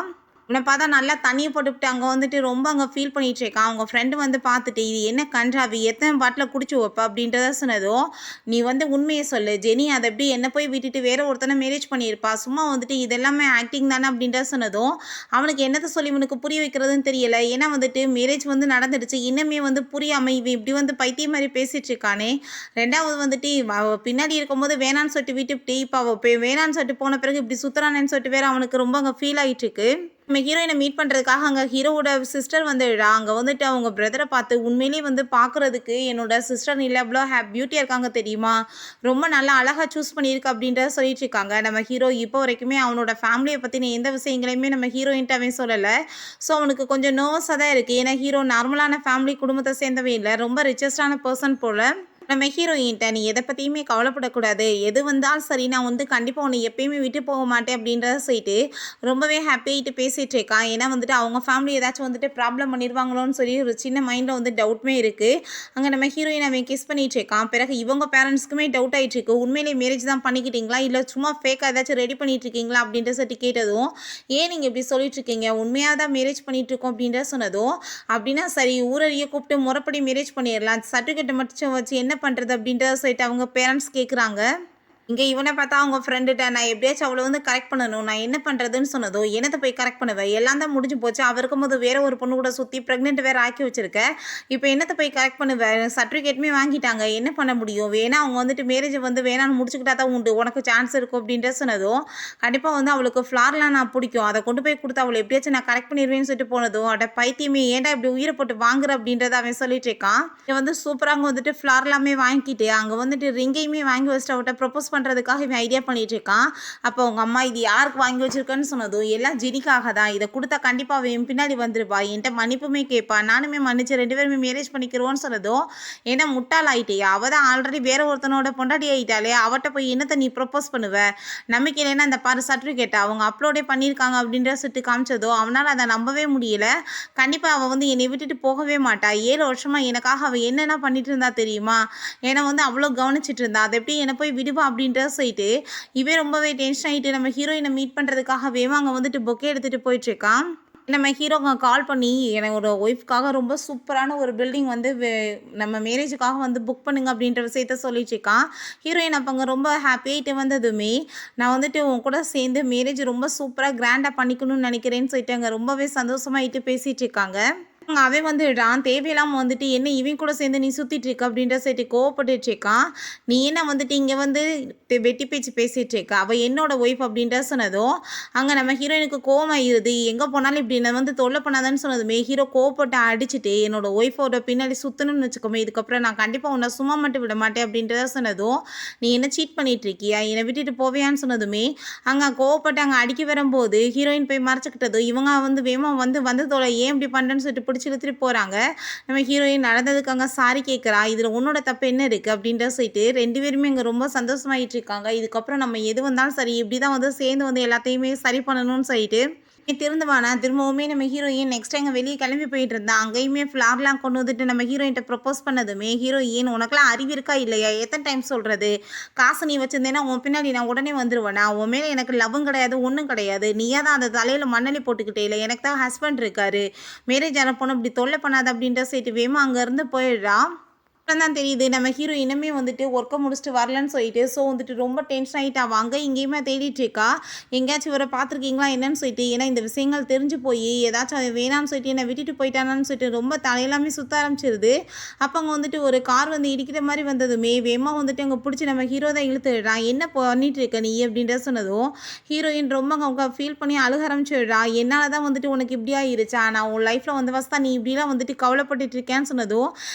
உன்னை பார்த்தா நல்லா தண்ணியை போட்டுவிட்டு அங்கே வந்துட்டு ரொம்ப அங்கே ஃபீல் பண்ணிட்டு இருக்கான். அவங்க ஃப்ரெண்டு வந்து பார்த்துட்டு இது என்ன கன்றாவி எத்தனை பாட்டில் குடிச்சு வைப்ப அப்படின்றத சொன்னதும் நீ வந்து உண்மையை சொல்லு ஜெனி, அதை எப்படி என்னை போய் விட்டுட்டு வேற ஒருத்தனை மேரேஜ் பண்ணியிருப்பா, சும்மா வந்துட்டு இதெல்லாமே ஆக்டிங் தானே அப்படின்றத சொன்னதும் அவனுக்கு என்னத்தை சொல்லி இவனுக்கு புரிய வைக்கிறதுன்னு தெரியல. ஏன்னா வந்துட்டு மேரேஜ் வந்து நடந்துடுச்சு, இன்னுமே வந்து புரியாமல் இவன் இப்படி வந்து பைத்தியம் மாதிரி பேசிகிட்டு இருக்கானே. ரெண்டாவது வந்துட்டு அவள் பின்னாடி இருக்கும்போது வேணான்னு சொல்லிட்டு விட்டுவிட்டு இப்போ அவள் வேணான்னு சொல்லிட்டு போன பிறகு இப்படி சுற்றுறானேன்னு சொல்லிட்டு வேற அவனுக்கு ரொம்ப அங்கே ஃபீல் ஆகிட்டு இருக்கு. நம்ம ஹீரோயினை மீட் பண்ணுறதுக்காக அங்கே ஹீரோவோட சிஸ்டர் வந்துடுறா. அங்கே வந்துட்டு அவங்க பிரதரை பார்த்து உண்மையிலேயே வந்து பார்க்குறதுக்கு என்னோட சிஸ்டர் இல்லை எவ்வளோ பியூட்டியாக இருக்காங்க தெரியுமா, ரொம்ப நல்லா அழகாக சூஸ் பண்ணியிருக்கு அப்படின்றத சொல்லிட்டு இருக்காங்க. நம்ம ஹீரோ இப்போ வரைக்குமே அவனோட ஃபேமிலியை பற்றின எந்த விஷயங்களையுமே நம்ம ஹீரோயின்ட்டு அவன் சொல்லலை. ஸோ அவனுக்கு கொஞ்சம் நர்வஸாக தான் இருக்குது. ஏன்னா ஹீரோ நார்மலான ஃபேமிலி குடும்பத்தை சேர்ந்தவே இல்லை, ரொம்ப ரிச்சஸ்டான பர்சன் போல். நம்ம ஹீரோயின்ட்ட நீ எதை பற்றியுமே கவலைப்படக்கூடாது, எது வந்தாலும் சரி நான் வந்து கண்டிப்பாக உன்னை எப்பயுமே விட்டு போக மாட்டேன் அப்படின்றத சொல்லிட்டு ரொம்பவே ஹாப்பியாகிட்டு பேசிகிட்டு இருக்கான். ஏன்னா வந்துட்டு அவங்க ஃபேமிலி ஏதாச்சும் வந்துட்டு ப்ராப்ளம் பண்ணிடுவாங்களோன்னு சொல்லி ஒரு சின்ன மைண்டில் வந்து டவுட்மே இருக்குது. அங்கே நம்ம ஹீரோயின் அவன் கிஸ் பண்ணிகிட்டு இருக்கான். பிறகு இவங்க பேரண்ட்ஸ்க்குமே டவுட் ஆகிட்டுருக்கு, உண்மையிலே மேரேஜ் தான் பண்ணிக்கிட்டீங்களா இல்லை சும்மா ஃபேக்காக ஏதாச்சும் ரெடி பண்ணிட்டு இருக்கீங்களா அப்படின்ற சொல்லிட்டு கேட்டதும் ஏன் நீங்கள் இப்படி சொல்லிட்டு இருக்கீங்க, உண்மையாக தான் மேரேஜ் பண்ணிகிட்ருக்கோம் அப்படின்ற சொன்னதும் அப்படின்னா சரி ஊரறிய கூப்பிட்டு முறைப்படி மேரேஜ் பண்ணிடலாம், சர்டிஃபிகேட்டை மட்டும் வச்சு என்ன பண்ணுறது அப்படின்றத சொல்லிட்டு அவங்க பேரண்ட்ஸ் கேட்குறாங்க. இங்கே இவனை பார்த்தா அவங்க ஃப்ரெண்டுகிட்ட நான் எப்படியாச்சும் அவளை வந்து கரெக்ட் பண்ணணும், நான் என்ன பண்ணுறதுன்னு சொன்னதோ என்னத்தை போய் கரெக்ட் பண்ணுவேன், எல்லாம் தான் முடிஞ்சு போச்சு, அவர் இருக்கும்போது வேறு ஒரு பொண்ணு கூட சுற்றி ப்ரெக்னென்ட் வேறு ஆக்கி வச்சுருக்கேன், இப்போ என்னத்தை போய் கரெக்ட் பண்ணுவேன், சர்டிஃபிகேட்டுமே வாங்கிட்டாங்க என்ன பண்ண முடியும், வேணா அவங்க வந்துட்டு மேரேஜை வந்து வேணான்னு முடிச்சுக்கிட்டா தான் உண்டு, உனக்கு சான்ஸ் இருக்கும் அப்படின்ற சொன்னதும் கண்டிப்பாக வந்து அவளுக்கு ஃப்ளார்லாம் நான் பிடிக்கும், அதை கொண்டு போய் கொடுத்து அவளை எப்படியாச்சும் நான் கரெக்ட் பண்ணிடுவேன்னு சொல்லிட்டு போனதும் அட பைத்தியமே ஏன்டா இப்படி உயிரை போட்டு வாங்குற அப்படின்றத அவன் சொல்லிட்டு இருக்கான். இவன் வந்து சூப்பராக வந்துட்டு ஃப்ளார்லாமே வாங்கிட்டு அங்கே வந்துட்டு ரிங்கையுமே வாங்கி வச்சுட்டு அவட்ட ப்ரப்போஸ் பண்ணுறதுக்காக இவன் ஐடியா பண்ணிட்டு இருக்கான். அப்போ உங்கள் அம்மா இது யாருக்கு வாங்கி வச்சிருக்கேன்னு சொன்னதும் எல்லாம் ஜெனிக்காக தான், இதை கொடுத்தா கண்டிப்பாக அவன் என் பின்னாடி வந்துருவா, என்கிட்ட மன்னிப்புமே கேட்பா, நானுமே மன்னிச்சு 2 பேருமே மேரேஜ் பண்ணிக்கிறோன்னு சொன்னதும் ஏன்னா முட்டாள் ஆயிட்டியா, அவள் தான் ஆல்ரெடி வேற ஒருத்தனோட பொண்டாட்டி ஆகிட்டாலே, அவட்ட போய் என்னத்தை நீ ப்ரப்போஸ் பண்ணுவ, நம்பிக்கை இல்லைன்னா இந்த பாரு சர்டிஃபிகேட்டை அவங்க அப்லோடே பண்ணியிருக்காங்க அப்படின்ற சொல்லிட்டு காமிச்சதோ அவனால் அதை நம்பவே முடியல. கண்டிப்பாக அவள் வந்து என்னை விட்டுட்டு போகவே மாட்டா, 7 வருஷமாக எனக்காக அவள் என்னென்ன பண்ணிட்டு இருந்தா தெரியுமா, என்னை வந்து அவ்வளோ கவனிச்சிட்டு இருந்தா, அதை எப்படி என்னை போய் விடுவா அப்படின்ற சொல்லிட்டு இவன் ரொம்பவே டென்ஷன் ஆகிட்டு நம்ம ஹீரோயினை மீட் பண்ணுறதுக்காகவே அங்கே வந்துட்டு பொக்கே எடுத்துகிட்டு போயிட்டுருக்கான். நம்ம ஹீரோங்க கால் பண்ணி என்னோட ஒய்ஃப்காக ரொம்ப சூப்பரான ஒரு பில்டிங் வந்து நம்ம மேரேஜுக்காக வந்து புக் பண்ணுங்க அப்படின்ற விஷயத்த சொல்லிட்டு இருக்கான். ஹீரோயின் அப்போ ரொம்ப ஹாப்பியாகிட்டு வந்ததுமே நான் வந்துட்டு உன் கூட சேர்ந்து மேரேஜ் ரொம்ப சூப்பராக கிராண்டாக பண்ணிக்கணும்னு நினைக்கிறேன்னு சொல்லிட்டு அங்கே ரொம்பவே சந்தோஷமாயிட்டு பேசிகிட்டு இருக்காங்க. அவன் வந்துடுறான், தேவையில்லாமல் வந்துட்டு என்ன இவன் கூட சேர்ந்து நீ சுற்றிட்டு இருக்க அப்படின்ற சைட்டு கோவப்பட்டுட்டு இருக்கான். நீ என்ன வந்துட்டு இங்கே வந்து வெட்டி பேச்சு பேசிகிட்டு இருக்க, அவள் என்னோட ஒய்ஃப் அப்படின்ற சொன்னதும் அங்கே நம்ம ஹீரோயினுக்கு கோவமாயிருது. எங்கே போனாலும் இப்படி என்ன வந்து தொல்லை பண்ணாதான்னு சொன்னதுமே ஹீரோ கோவப்பட்டு அடிச்சுட்டு என்னோட ஒய்ஃபோட பின்னாடி சுற்றணும்னு வச்சுக்கோமே, இதுக்கப்புறம் நான் கண்டிப்பாக உன்னை சும்மா மட்டும் விட மாட்டேன் அப்படின்றத சொன்னதும் நீ என்ன சீட் பண்ணிட்டு இருக்கியா, என்னை விட்டுட்டு போவியான்னு சொன்னதுமே அங்கே கோவப்பட்டு அங்கே அடிக்க வரும்போது ஹீரோயின் போய் மறைச்சிக்கிட்டதும் இவங்க வந்து வேமா வந்து தொலை ஏன் இப்படி பண்ணுறேன்னு சொல்லிட்டு பிடிச்சி இழுத்துட்டு போகிறாங்க. நம்ம ஹீரோயின் நடந்ததுக்கு அங்கே சாரி கேட்குறா, இதில் உன்னோட தப்பு என்ன இருக்குது அப்படின்ற சொல்லிட்டு 2 பேருமே இங்கே ரொம்ப சந்தோஷமாயிட்டு இருக்காங்க. இதுக்கப்புறம் நம்ம எது வந்தாலும் சரி இப்படி தான் வந்து சேர்ந்து வந்து எல்லாத்தையுமே சரி பண்ணணும்னு சொல்லிட்டு திருந்துவானா திரும்பவுமே நம்ம ஹீரோயின் நெக்ஸ்ட் டைம் வெளியே கிளம்பி போயிட்டு இருந்தா. அங்கேயுமே ஃப்ளார்லாம் கொண்டு வந்துட்டு நம்ம ஹீரோயின்ட்ட ப்ரப்போஸ் பண்ணதுமே ஹீரோயின் உனக்குலாம் அறிவு இருக்கா இல்லையா, எத்தனை டைம் சொல்கிறது, காசு நீ வச்சிருந்தேன்னா உன் பின்னாடி நான் உடனே வந்துடுவேனா, உன் மேலே எனக்கு லவ்வும் கிடையாது ஒன்றும் கிடையாது, நீயா தான் அந்த தலையில் மண்ணலி போட்டுக்கிட்டே இல்லை, எனக்கு தான் ஹஸ்பண்ட் இருக்காரு, மேரேஜ் ஆன பொண்ணு இப்படி தொல்லை பண்ணாத அப்படின்ற சைட்டு வேமா அங்கேருந்து போயிடுறா. தான் தெரியுது நம்ம ஹீரோ இன்னுமே வந்துட்டு ஒர்க்கை முடிச்சுட்டு வரலன்னு சொல்லிட்டு ஸோ வந்துட்டு ரொம்ப டென்ஷன் ஆகிட்டு அவள் அங்கே இங்கேயுமே தேடிட்டு இருக்கா. எங்கேயாச்சும் இவரை பார்த்துருக்கீங்களா என்னன்னு சொல்லிட்டு, ஏன்னா இந்த விஷயங்கள் தெரிஞ்சு போய் ஏதாச்சும் அவன் வேணான்னு சொல்லிட்டு என்னை விட்டுட்டு போயிட்டானான்னு சொல்லிட்டு ரொம்ப தலையெல்லாமே சுற்ற ஆரம்பிச்சிருது. அப்போ அங்கே வந்துட்டு ஒரு கார் வந்து இடிக்கிற மாதிரி வந்ததுமே வேமா வந்துட்டு அங்கே பிடிச்சி நம்ம ஹீரோ தான் இழுத்துடுறான். என்ன பண்ணிட்டு இருக்க நீ அப்படின்ற சொன்னதும் ஹீரோயின் ரொம்ப அவங்க ஃபீல் பண்ணி அழுக ஆரம்பிச்சிடுறா. என்னால் தான் வந்துட்டு உனக்கு இப்படி ஆயிருச்சா, நான் உன் லைஃப்பில் வந்து வசதா நீ இப்படிலாம் வந்துட்டு கவலைப்பட்டுட்டு இருக்கேன்னு சொன்னதும்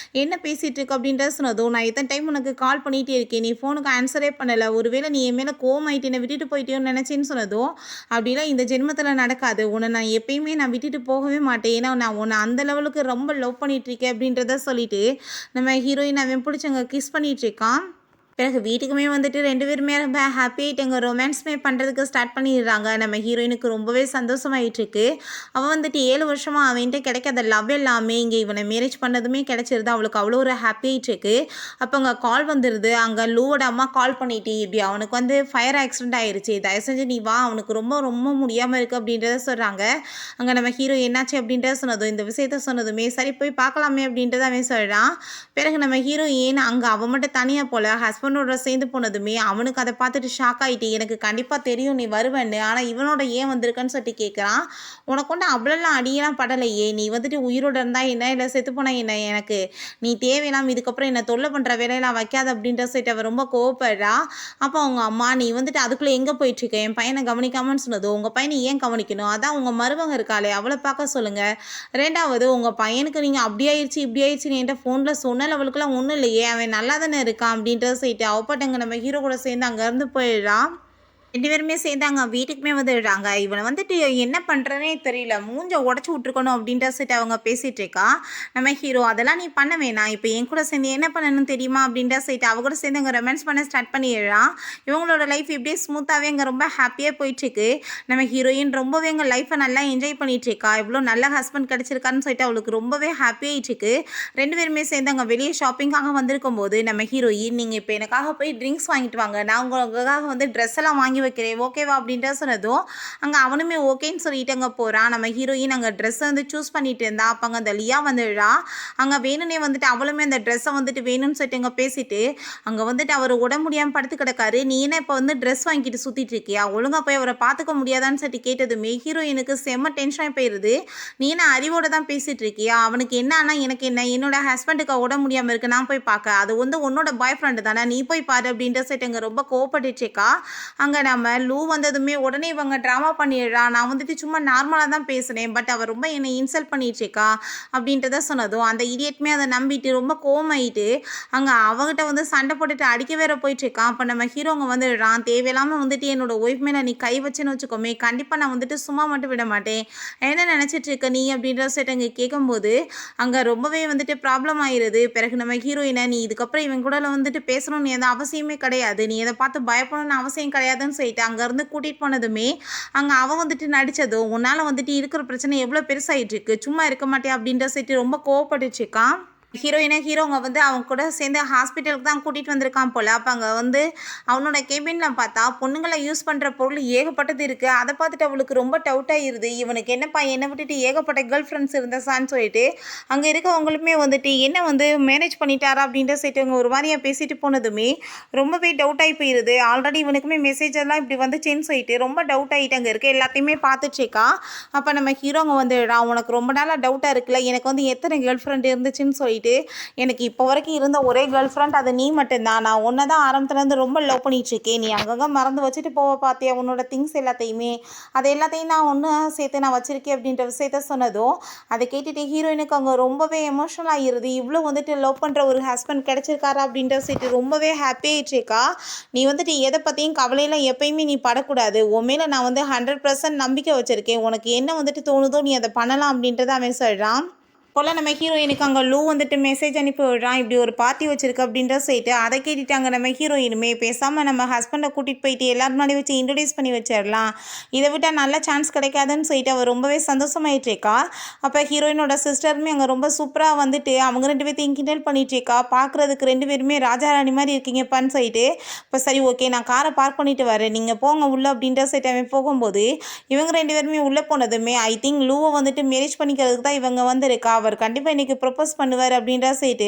என்ன பேசிகிட்டு இருக்க அப்படின்ற சொன்னதும் நான் எத்தனை டைம் உனக்கு கால் பண்ணிகிட்டே இருக்கேன், நீ ஃபோனுக்கு ஆன்சரே பண்ணலை, ஒருவேளை நீ என் மேலே கோவமாயிட்டு என்னை விட்டுட்டு போயிட்டேன்னு நினச்சேன்னு சொன்னதும் அப்படிலாம் இந்த ஜென்மத்தில் நடக்காது, உன்னை நான் எப்பயுமே நான் விட்டுட்டு போகவே மாட்டேன், ஏன்னா நான் உன்னை அந்த லெவலுக்கு ரொம்ப லவ் பண்ணிட்டு இருக்கேன் அப்படின்றத சொல்லிட்டு நம்ம ஹீரோயின் அவன் பிடிச்சவங்க கிஸ் பண்ணிட்டு இருக்கான். பிறகு வீட்டுக்குமே வந்துட்டு 2 பேருமே ரொம்ப ஹாப்பியாகிட்டு ரொமான்ஸ்மே பண்ணுறதுக்கு ஸ்டார்ட் பண்ணிடுறாங்க. நம்ம ஹீரோயினுக்கு ரொம்பவே சந்தோஷமாயிட்டுருக்கு. அவள் வந்துட்டு 7 வருஷமாக அவன்கிட்ட கிடைக்காத லவ் எல்லாமே இங்கே இவனை மேரேஜ் பண்ணதுமே கிடச்சிருது. அவளுக்கு அவ்வளோ ஒரு ஹாப்பியாகிட்டுருக்கு. அப்போ அங்கே கால் வந்துடுது. அங்கே லூவோட அம்மா கால் பண்ணிட்டு இப்படி அவனுக்கு வந்து ஃபயர் ஆக்சிடென்ட் ஆயிடுச்சு, தயவு செஞ்சு நீ வா, அவனுக்கு ரொம்ப ரொம்ப முடியாமல் இருக்குது அப்படின்றத சொல்கிறாங்க. அங்கே நம்ம ஹீரோ என்னாச்சு அப்படின்றத சொன்னதும் இந்த விஷயத்த சொன்னதுமே சரி போய் பார்க்கலாமே அப்படின்றத அவன் சொல்கிறான். பிறகு நம்ம ஹீரோயின் அங்கே அவன் மட்டும் தனியாக போல ஹஸ்பண்டோட சேர்ந்து போனதுமே அவனுக்கு அதை பார்த்துட்டு ஷாக் ஆகிட்டு, எனக்கு கண்டிப்பாக தெரியும் நீ வருவேன்னு, ஆனால் இவனோட ஏன் வந்திருக்கன்னு சொல்லிட்டு கேட்குறான். உனக்கு கொண்டு அவ்வளோலாம் அடியெல்லாம் படலையே, நீ வந்துட்டு உயிரோட இருந்தால் என்ன இல்லை செத்து போனால் என்ன, எனக்கு நீ தேவையில்லாமல் இதுக்கப்புறம் என்னை தொல்லை பண்ணுற வேலையெல்லாம் வைக்காது அப்படின்ற சொல்லிட்டு அவள் ரொம்ப கோவப்படுறா. அப்போ அவங்க அம்மா நீ வந்துட்டு அதுக்குள்ளே எங்கே போயிட்டுருக்க, என் பையனை கவனிக்காமன்னு சொன்னது, உங்கள் பையனை ஏன் கவனிக்கணும், அதான் உங்கள் மருமக இருக்காளே அவளை பார்க்க சொல்லுங்கள், ரெண்டாவது உங்கள் பையனுக்கு நீங்கள் அப்படி ஆயிடுச்சு இப்படி ஆயிடுச்சுன்னு என்கிட்ட ஃபோனில் சொன்ன லெவலுக்குலாம் ஒன்றும் இல்லையே, அவன் நல்லா தானே இருக்கான் அப்படின்றத சொல்லிட்டு அவப்பாட்டங்க நம்ம ஹீரோ கூட சேர்ந்து அங்கேருந்து போயிடுறான். 2 பேருமே சேர்ந்தாங்க வீட்டுக்குமே வந்துடுறாங்க. இவனை வந்துட்டு என்ன பண்ணுறனே தெரியல, மூஞ்ச உடச்சி விட்ருக்கணும் அப்படின்ற சொல்லிட்டு அவங்க பேசிகிட்டு இருக்கா. நம்ம ஹீரோ அதெல்லாம் நீ பண்ண வேணாம், இப்போ என் கூட சேர்ந்து என்ன பண்ணணும்னு தெரியுமா அப்படின்ற சொல்லிட்டு அவ கூட சேர்ந்து அங்கே ரொமான்ஸ் பண்ண ஸ்டார்ட் பண்ணிடுறான். இவங்களோட லைஃப் இப்படியே ஸ்மூத்தாகவே அங்கே ரொம்ப ஹாப்பியாக போயிட்டுருக்கு. நம்ம ஹீரோயின் ரொம்பவே எங்கள் லைஃப்பை நல்லா என்ஜாய் பண்ணிகிட்ருக்கா. இவ்வளோ நல்ல ஹஸ்பண்ட் கிடச்சிருக்கான்னு சொல்லிட்டு அவளுக்கு ரொம்பவே ஹாப்பியாகிட்டுருக்கு. 2 பேருமே சேர்ந்து அங்கே வெளியே ஷாப்பிங்காக வந்திருக்கும் போது நம்ம ஹீரோயின் நீங்கள் இப்போ எனக்காக போய் ட்ரிங்க்ஸ் வாங்கிட்டு வாங்க, நான் உங்களுக்காக வந்து ட்ரெஸ் எல்லாம் வாங்கி வைக்கிறேன் ஓகேவா அப்படின்ற சொன்னதும் அங்கே அவனுமே ஓகேன்னு சொல்லிட்டு அங்கே போகிறான். நம்ம ஹீரோயின் அங்கே ட்ரெஸ்ஸை வந்து சூஸ் பண்ணிட்டு இருந்தா. அப்போ அங்கே அந்த லியா வந்துடுறா. அங்கே வேணும்னே வந்துட்டு அவளுமே அந்த ட்ரெஸ்ஸை வந்துட்டு வேணும்னு சொல்லிட்டு அங்கே பேசிட்டு அங்கே வந்துட்டு அவர் உடம்பு முடியாமல் படுத்து கிடக்காரு. நீ என்ன இப்போ வந்து ட்ரெஸ் வாங்கிட்டு சுற்றிட்டு இருக்கியா, ஒழுங்காக போய் அவரை பார்த்துக்க முடியாதான்னு சொல்லிட்டு கேட்டதுமே ஹீரோயினுக்கு செம்ம டென்ஷனாக போயிடுது. நீ என்ன அறிவோடு தான் பேசிகிட்டு இருக்கியா, அவனுக்கு என்ன ஆனால் எனக்கு என்ன, என்னோட ஹஸ்பண்டுக்கு உடம்பு முடியாமல் இருக்குது, நான் போய் பார்க்க, அது வந்து உன்னோட பாய் ஃப்ரெண்டு தானே, நீ போய் பாரு அப்படின்ற சொல்லிட்டு அங்கே ரொம்ப கோவப்பட்டுச்சேக்கா. அங்கே நம்ம லூ வந்ததுமே உடனே இவங்க ட்ராமா பண்ணிடுறா. நான் வந்துட்டு சும்மா நார்மலாக தான் பேசுனேன். பட் அவ ரொம்ப என்னை இன்சல்ட் பண்ணிடுச்சேக்கா அப்படின்றத சொன்னதும் அந்த இடியட்மே அதை நம்பிட்டு ரொம்ப கோவமாயிட்டு அங்கே அவகிட்ட வந்து சண்டை போட்டுட்டு அடிக்க வேற போயிட்டுருக்கான். அப்போ நம்ம ஹீரோங்க வந்துடுறான். தேவையில்லாமல் வந்துட்டு என்னோட ஒய்ஃப் மேலே நீ கை வச்சுன்னு வச்சுக்கோமே, கண்டிப்பாக நான் வந்துட்டு சும்மா மட்டும் விட மாட்டேன். என்ன நினச்சிட்டு இருக்க நீ அப்படின்ற சொல்லிட்டு அங்கே கேட்கும்போது அங்கே ரொம்பவே வந்துட்டு ப்ராப்ளம் ஆயிடுது. பிறகு நம்ம ஹீரோயினை நீ இதுக்கப்புறம் இவன் கூட வந்துட்டு பேசணும்னு எந்த அவசியமே கிடையாது, நீ எதை பார்த்து பயப்படணும்னு அவசியம் கிடையாதுன்னு சொல்லிட்டு அங்கேருந்து கூட்டிகிட்டு போனதுமே அங்கே அவன் வந்துட்டு நடித்ததும் உன்னால் வந்துட்டு இருக்கிற பிரச்சனை எவ்வளோ பெருசாகிட்டு இருக்கு, சும்மா இருக்க மாட்டேன் அப்படின்ற சொல்லிட்டு ரொம்ப கோவப்பட்டுச்சுக்கான். ஹீரோங்க வந்து அவங்க கூட சேர்ந்து ஹாஸ்பிட்டலுக்கு தான் கூட்டிகிட்டு வந்திருக்கான் போல். அப்போ அங்கே வந்து அவனோட கேபினில் பார்த்தா பொண்ணுங்களை யூஸ் பண்ணுற பொருள் ஏகப்பட்டது இருக்குது. அதை பார்த்துட்டு அவளுக்கு ரொம்ப டவுட் ஆகிடுது. இவனுக்கு என்னப்பா என்னை விட்டுட்டு ஏகப்பட்ட கேர்ள் ஃப்ரெண்ட்ஸ் இருந்தான்னு சொல்லிட்டு அங்கே இருக்கவங்களுமே வந்துட்டு என்ன வந்து மேனேஜ் பண்ணிட்டாரா அப்படின்ற சொல்லிட்டு அவங்க ஒரு வாரியாக பேசிட்டு போனதுமே ரொம்பவே டவுட் ஆகி போயிடுது. ஆல்ரெடி இவனுக்குமே மெசேஜ் எல்லாம் இப்படி வந்துச்சுன்னு சொல்லிட்டு ரொம்ப டவுட் ஆகிட்டு அங்கே இருக்க எல்லாத்தையுமே பார்த்துச்சேக்கா. அப்போ நம்ம ஹீரோங்க வந்து உனக்கு ரொம்ப நாளாக டவுட்டாக இருக்குல்ல, எனக்கு வந்து எத்தனை கேர்ள் ஃப்ரெண்ட் இருந்துச்சுன்னு சொல்லிட்டு எனக்கு இப்போ வரைக்கும் இருந்த ஒரே கேர்ள் ஃப்ரெண்ட் அது நீ மட்டும்தான். நான் உன்னை தான் ஆரம்பத்துலேருந்து ரொம்ப லவ் பண்ணிகிட்ருக்கேன். நீ அங்கங்கே மறந்து வச்சுட்டு போக பார்த்தியா உன்னோட திங்ஸ் எல்லாத்தையுமே, அது எல்லாத்தையும் நான் ஒன்று சேர்த்து நான் வச்சுருக்கேன் அப்படின்ற விஷயத்த சொன்னதும் அதை கேட்டுட்டு ஹீரோயினுக்கு அங்கே ரொம்பவே எமோஷனல் ஆகிடுது. இவ்வளோ வந்துட்டு லவ் பண்ணுற ஒரு ஹஸ்பண்ட் கிடச்சிருக்காரா அப்படின்ற சொல்லிட்டு ரொம்பவே ஹாப்பி ஆகிட்ருக்கா. நீ வந்துட்டு எதை பற்றியும் கவலையெல்லாம் எப்பயுமே நீ படக்கூடாது, உன் மேலே நான் வந்து 100% நம்பிக்கை வச்சுருக்கேன், உனக்கு என்ன வந்துட்டு தோணுதோ நீ அதை பண்ணலாம் அப்படின்றத அவன் சொல்கிறான். போல் நம்ம ஹீரோயினுக்கு அங்கே லூ வந்துட்டு மெசேஜ் அனுப்பி விடுறான், இப்படி ஒரு பார்ட்டி வச்சிருக்கு அப்படின்ற சொல்லிட்டு. அதை கேட்டுட்டாங்க நம்ம ஹீரோயினுமே பேசாமல் நம்ம ஹஸ்பண்டை கூட்டிகிட்டு போயிட்டு எல்லாரும் முன்னாடி வச்சு இன்ட்ரடியூஸ் பண்ணி வச்சிடலாம், இதை விட்டால் நல்ல சான்ஸ் கிடைக்காதுன்னு சொல்லிட்டு அவர் ரொம்பவே சந்தோஷமாயிட்ருக்கா. அப்போ ஹீரோயினோட சிஸ்டருமே அங்கே ரொம்ப சூப்பராக வந்துட்டு அவங்க 2 பேர்த்தையும் கிண்டல் பண்ணிகிட்ருக்கா. பார்க்குறதுக்கு 2 பேருமே ராஜாராணி மாதிரி இருக்கீங்கப்பான்னு சொல்லிட்டு. இப்போ சரி ஓகே நான் காரை பார்க் பண்ணிட்டு வரேன், நீங்கள் போங்க உள்ள அப்படின்ற சொல்லிட்டு அவன் போகும்போது இவங்க 2 பேருமே உள்ளே போனதுமே ஐ திங்க் லூவை வந்துட்டு மேரேஜ் பண்ணிக்கிறதுக்கு தான் இவங்க வந்திருக்கா, அவர் கண்டிப்பாக இன்றைக்கி ப்ரொப்போஸ் பண்ணுவார் அப்படின்ற சொல்லிட்டு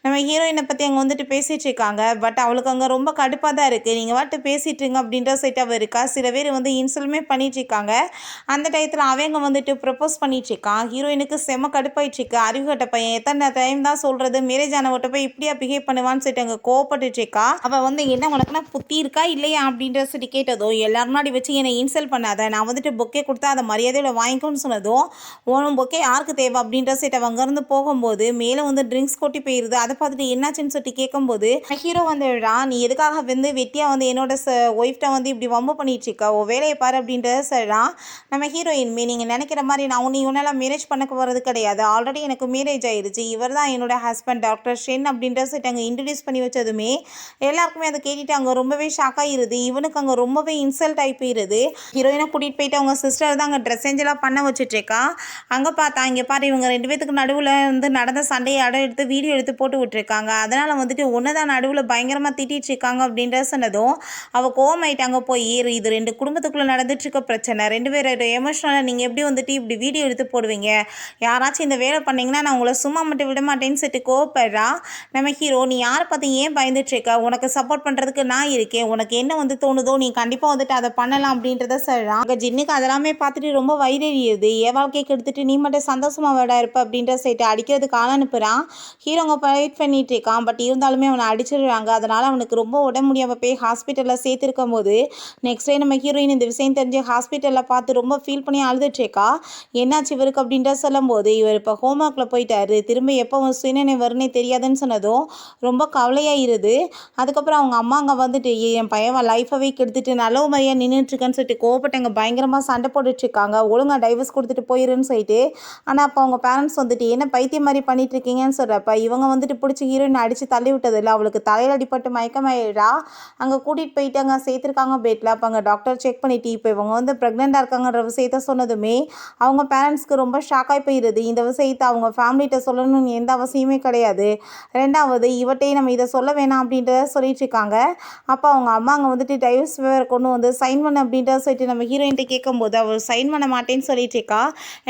நம்ம ஹீரோயினை பற்றி அங்கே வந்துட்டு பேசிகிட்டு இருக்காங்க. பட் அவளுக்கு அங்கே ரொம்ப கடுப்பாக தான் இருக்குது, நீங்கள் வாட்டு பேசிகிட்ருங்க அப்படின்ற சொல்லிட்டு அவள் இருக்கா. சில பேர் வந்து இன்சல்மே பண்ணிகிட்ருக்காங்க. அந்த டயத்தில் அவங்க வந்துட்டு ப்ரொப்போஸ் பண்ணிகிட்ருக்கான். ஹீரோயினுக்கு செம்ம கடுப்பாயிட்ருக்கு. அறிவுகட்ட பையன் எத்தனை டைம் தான் சொல்கிறது, மேரேஜ் ஆனவட்ட போய் இப்படியா பிஹேவ் பண்ணுவான்னு சொல்லிட்டு அங்கே கோவப்பட்டுட்ருக்கா. அவள் வந்து என்ன உனக்குன்னா புத்தி இருக்கா இல்லையா அப்படின்ற சொல்லி கேட்டதும் எல்லாரும் முன்னாடி வச்சு என்னை இன்சல்ட் பண்ணாத, நான் வந்துட்டு பொக்கே கொடுத்தா அதை மரியாதையோட வாங்கிக்கோன்னு சொன்னதும் உன் பொக்கே யாருக்கு தேவை அப்படின்ற சொல்லிட்டு அங்கேருந்து போகும்போது மேலே வந்து ட்ரிங்க்ஸ் கொட்டி போயிடுது. அதை பார்த்துட்டு என்னாச்சுன்னு சொல்லிட்டு கேட்கும்போது ஹீரோ வந்துடுறா, நீ எதுக்காக வந்து வெட்டியாக வந்து என்னோட ஒய்ஃப்ட்ட வந்து இப்படி வம்பு பண்ணிட்டுருக்கா, ஓ வேலையை பாரு அப்படின்றத சொல்கிறான். நம்ம ஹீரோயின்மே நீங்கள் நினைக்கிற மாதிரி நான் இவனெல்லாம் மேரேஜ் பண்ண போகிறது கிடையாது, ஆல்ரெடி எனக்கு மேரேஜ் ஆயிடுச்சு, இவர் தான் என்னோட ஹஸ்பண்ட் டாக்டர் ஷென் அப்படின்ற சொல்லிட்டு அங்கே இன்ட்ரடியூஸ் பண்ணி வச்சதுமே எல்லாருக்குமே அதை கேட்டுட்டு அங்கே ரொம்பவே ஷாக் ஆகிடுது. இவனுக்கு அங்கே ரொம்பவே இன்சல்ட் ஆகி போயிடுது. ஹீரோயினை கூட்டிகிட்டு போயிட்டு அவங்க சிஸ்டர் தான் அங்கே ட்ரெஸ் சேஞ்செல்லாம் பண்ண வச்சுட்ருக்கா. அங்கே பார்த்தா இங்கே பாரு இவங்க 2 பேத்துக்கு நடுவில் வந்து நடந்த சண்டையை இடம் எடுத்து வீடியோ எடுத்து போட்டு விட்டுருக்காங்க, அதனால் வந்துட்டு ஒன்று தான் நடுவில் பயங்கரமாக திட்டிகிட்டு இருக்காங்க அப்படின்ற சொன்னதும் அவள் கோவமாயிட்டாங்க. போய் இது 2 குடும்பத்துக்குள்ளே நடந்துட்டுருக்க பிரச்சனை, 2 பேரோட எமோஷனலாக நீங்கள் எப்படி வந்துட்டு இப்படி வீடியோ எடுத்து போடுவீங்க, யாராச்சும் இந்த வேலை பண்ணிங்கன்னா நான் உங்களை சும்மா மட்டும் விட மாட்டேன்னு சொல்லிட்டு கோவப்படுறா. நம்ம ஹீரோ நீ யாரை பார்த்து ஏன் பயந்துட்டுருக்க, உனக்கு சப்போர்ட் பண்ணுறதுக்கு நான் இருக்கேன், உனக்கு என்ன வந்து தோணுதோ நீ கண்டிப்பாக வந்துட்டு அதை பண்ணலாம் அப்படின்றத சொல்கிறான். அங்கே ஜின்னுக்கு அதெல்லாமே பார்த்துட்டு ரொம்ப வைரறியுது. என் வாழ்க்கையை கெடுத்துட்டு நீ மட்டும் சந்தோஷமாக விட இருப்ப அப்படின்ற சைட்டு அடிக்கிறதுக்கு ஆள் அனுப்புகிறான். ஹீரோங்க ஃபைட் பண்ணிட்டு இருக்கான். பட் இருந்தாலுமே அவனை அடிச்சிடுறாங்க. அதனால் அவனுக்கு ரொம்ப உடம்பு முடியாமல் போய் ஹாஸ்பிட்டலில் சேர்த்துருக்கும் போது நெக்ஸ்ட் டே நம்ம ஹீரோயின் இந்த விஷயம் தெரிஞ்சு ஹாஸ்பிட்டலில் பார்த்து ரொம்ப ஃபீல் பண்ணி அழுதுட்ருக்கா. என்னாச்சு இவருக்கு அப்படின்ற சொல்லும்போது இவர் இப்போ ஹோம் ஒர்க்கில் போயிட்டாரு, திரும்ப எப்போ சுயநினை வரும்னே தெரியாதுன்னு சொன்னதும் ரொம்ப கவலையாயிருது. அதுக்கப்புறம் அவங்க அம்மா அங்கே வந்துட்டு என் பையன் லைஃபவே கெடுத்துட்டு நல்ல மாதிரியாக நின்றுட்டுருக்கேன்னு சொல்லிட்டு கோவப்பட்டவங்க பயங்கரமாக சண்டை போட்டுட்ருக்காங்க. ஒழுங்காக டைவர்ஸ் கொடுத்துட்டு போயிருன்னு சொல்லிட்டு. ஆனால் அப்போ அவங்க பேரண்ட்ஸ் வந்துட்டு என்ன பைத்தியம் மாதிரி பண்ணிட்டு இருக்கீங்கன்னு சொல்கிறப்ப இவங்க வந்துட்டு பிடிச்சி ஹீரோயின் அடித்து தள்ளி விட்டதில்லை, அவளுக்கு தலையில் அடிப்பட்டு மயக்கமாயிடா. அங்கே கூட்டிகிட்டு போயிட்டு அங்கே சேர்த்துருக்காங்க பெட்டில். அப்போ அங்கே டாக்டர் செக் பண்ணிட்டு இப்போ இவங்க வந்து ப்ரெக்னெண்ட்டாக இருக்காங்கன்ற விஷயத்த சொன்னதுமே அவங்க பேரண்ட்ஸ்க்கு ரொம்ப ஷாக்காகி போயிடுது. இந்த விஷயத்தை அவங்க ஃபேமிலிகிட்ட சொல்லணும்னு எந்த அவசியமே கிடையாது. ரெண்டாவது இவட்டையும் நம்ம இதை சொல்ல வேணாம் அப்படின்றத சொல்லிட்டு இருக்காங்க. அப்போ அவங்க அம்மா அங்கே வந்துட்டு டைவர்ஸ் பேப்பர் கொண்டு வந்து சைன் பண்ண அப்படின்றத சொல்லிட்டு நம்ம ஹீரோயின்ட்ட கேட்கும்போது அவள் சைன் பண்ண மாட்டேன்னு சொல்லிட்டு இருக்கா.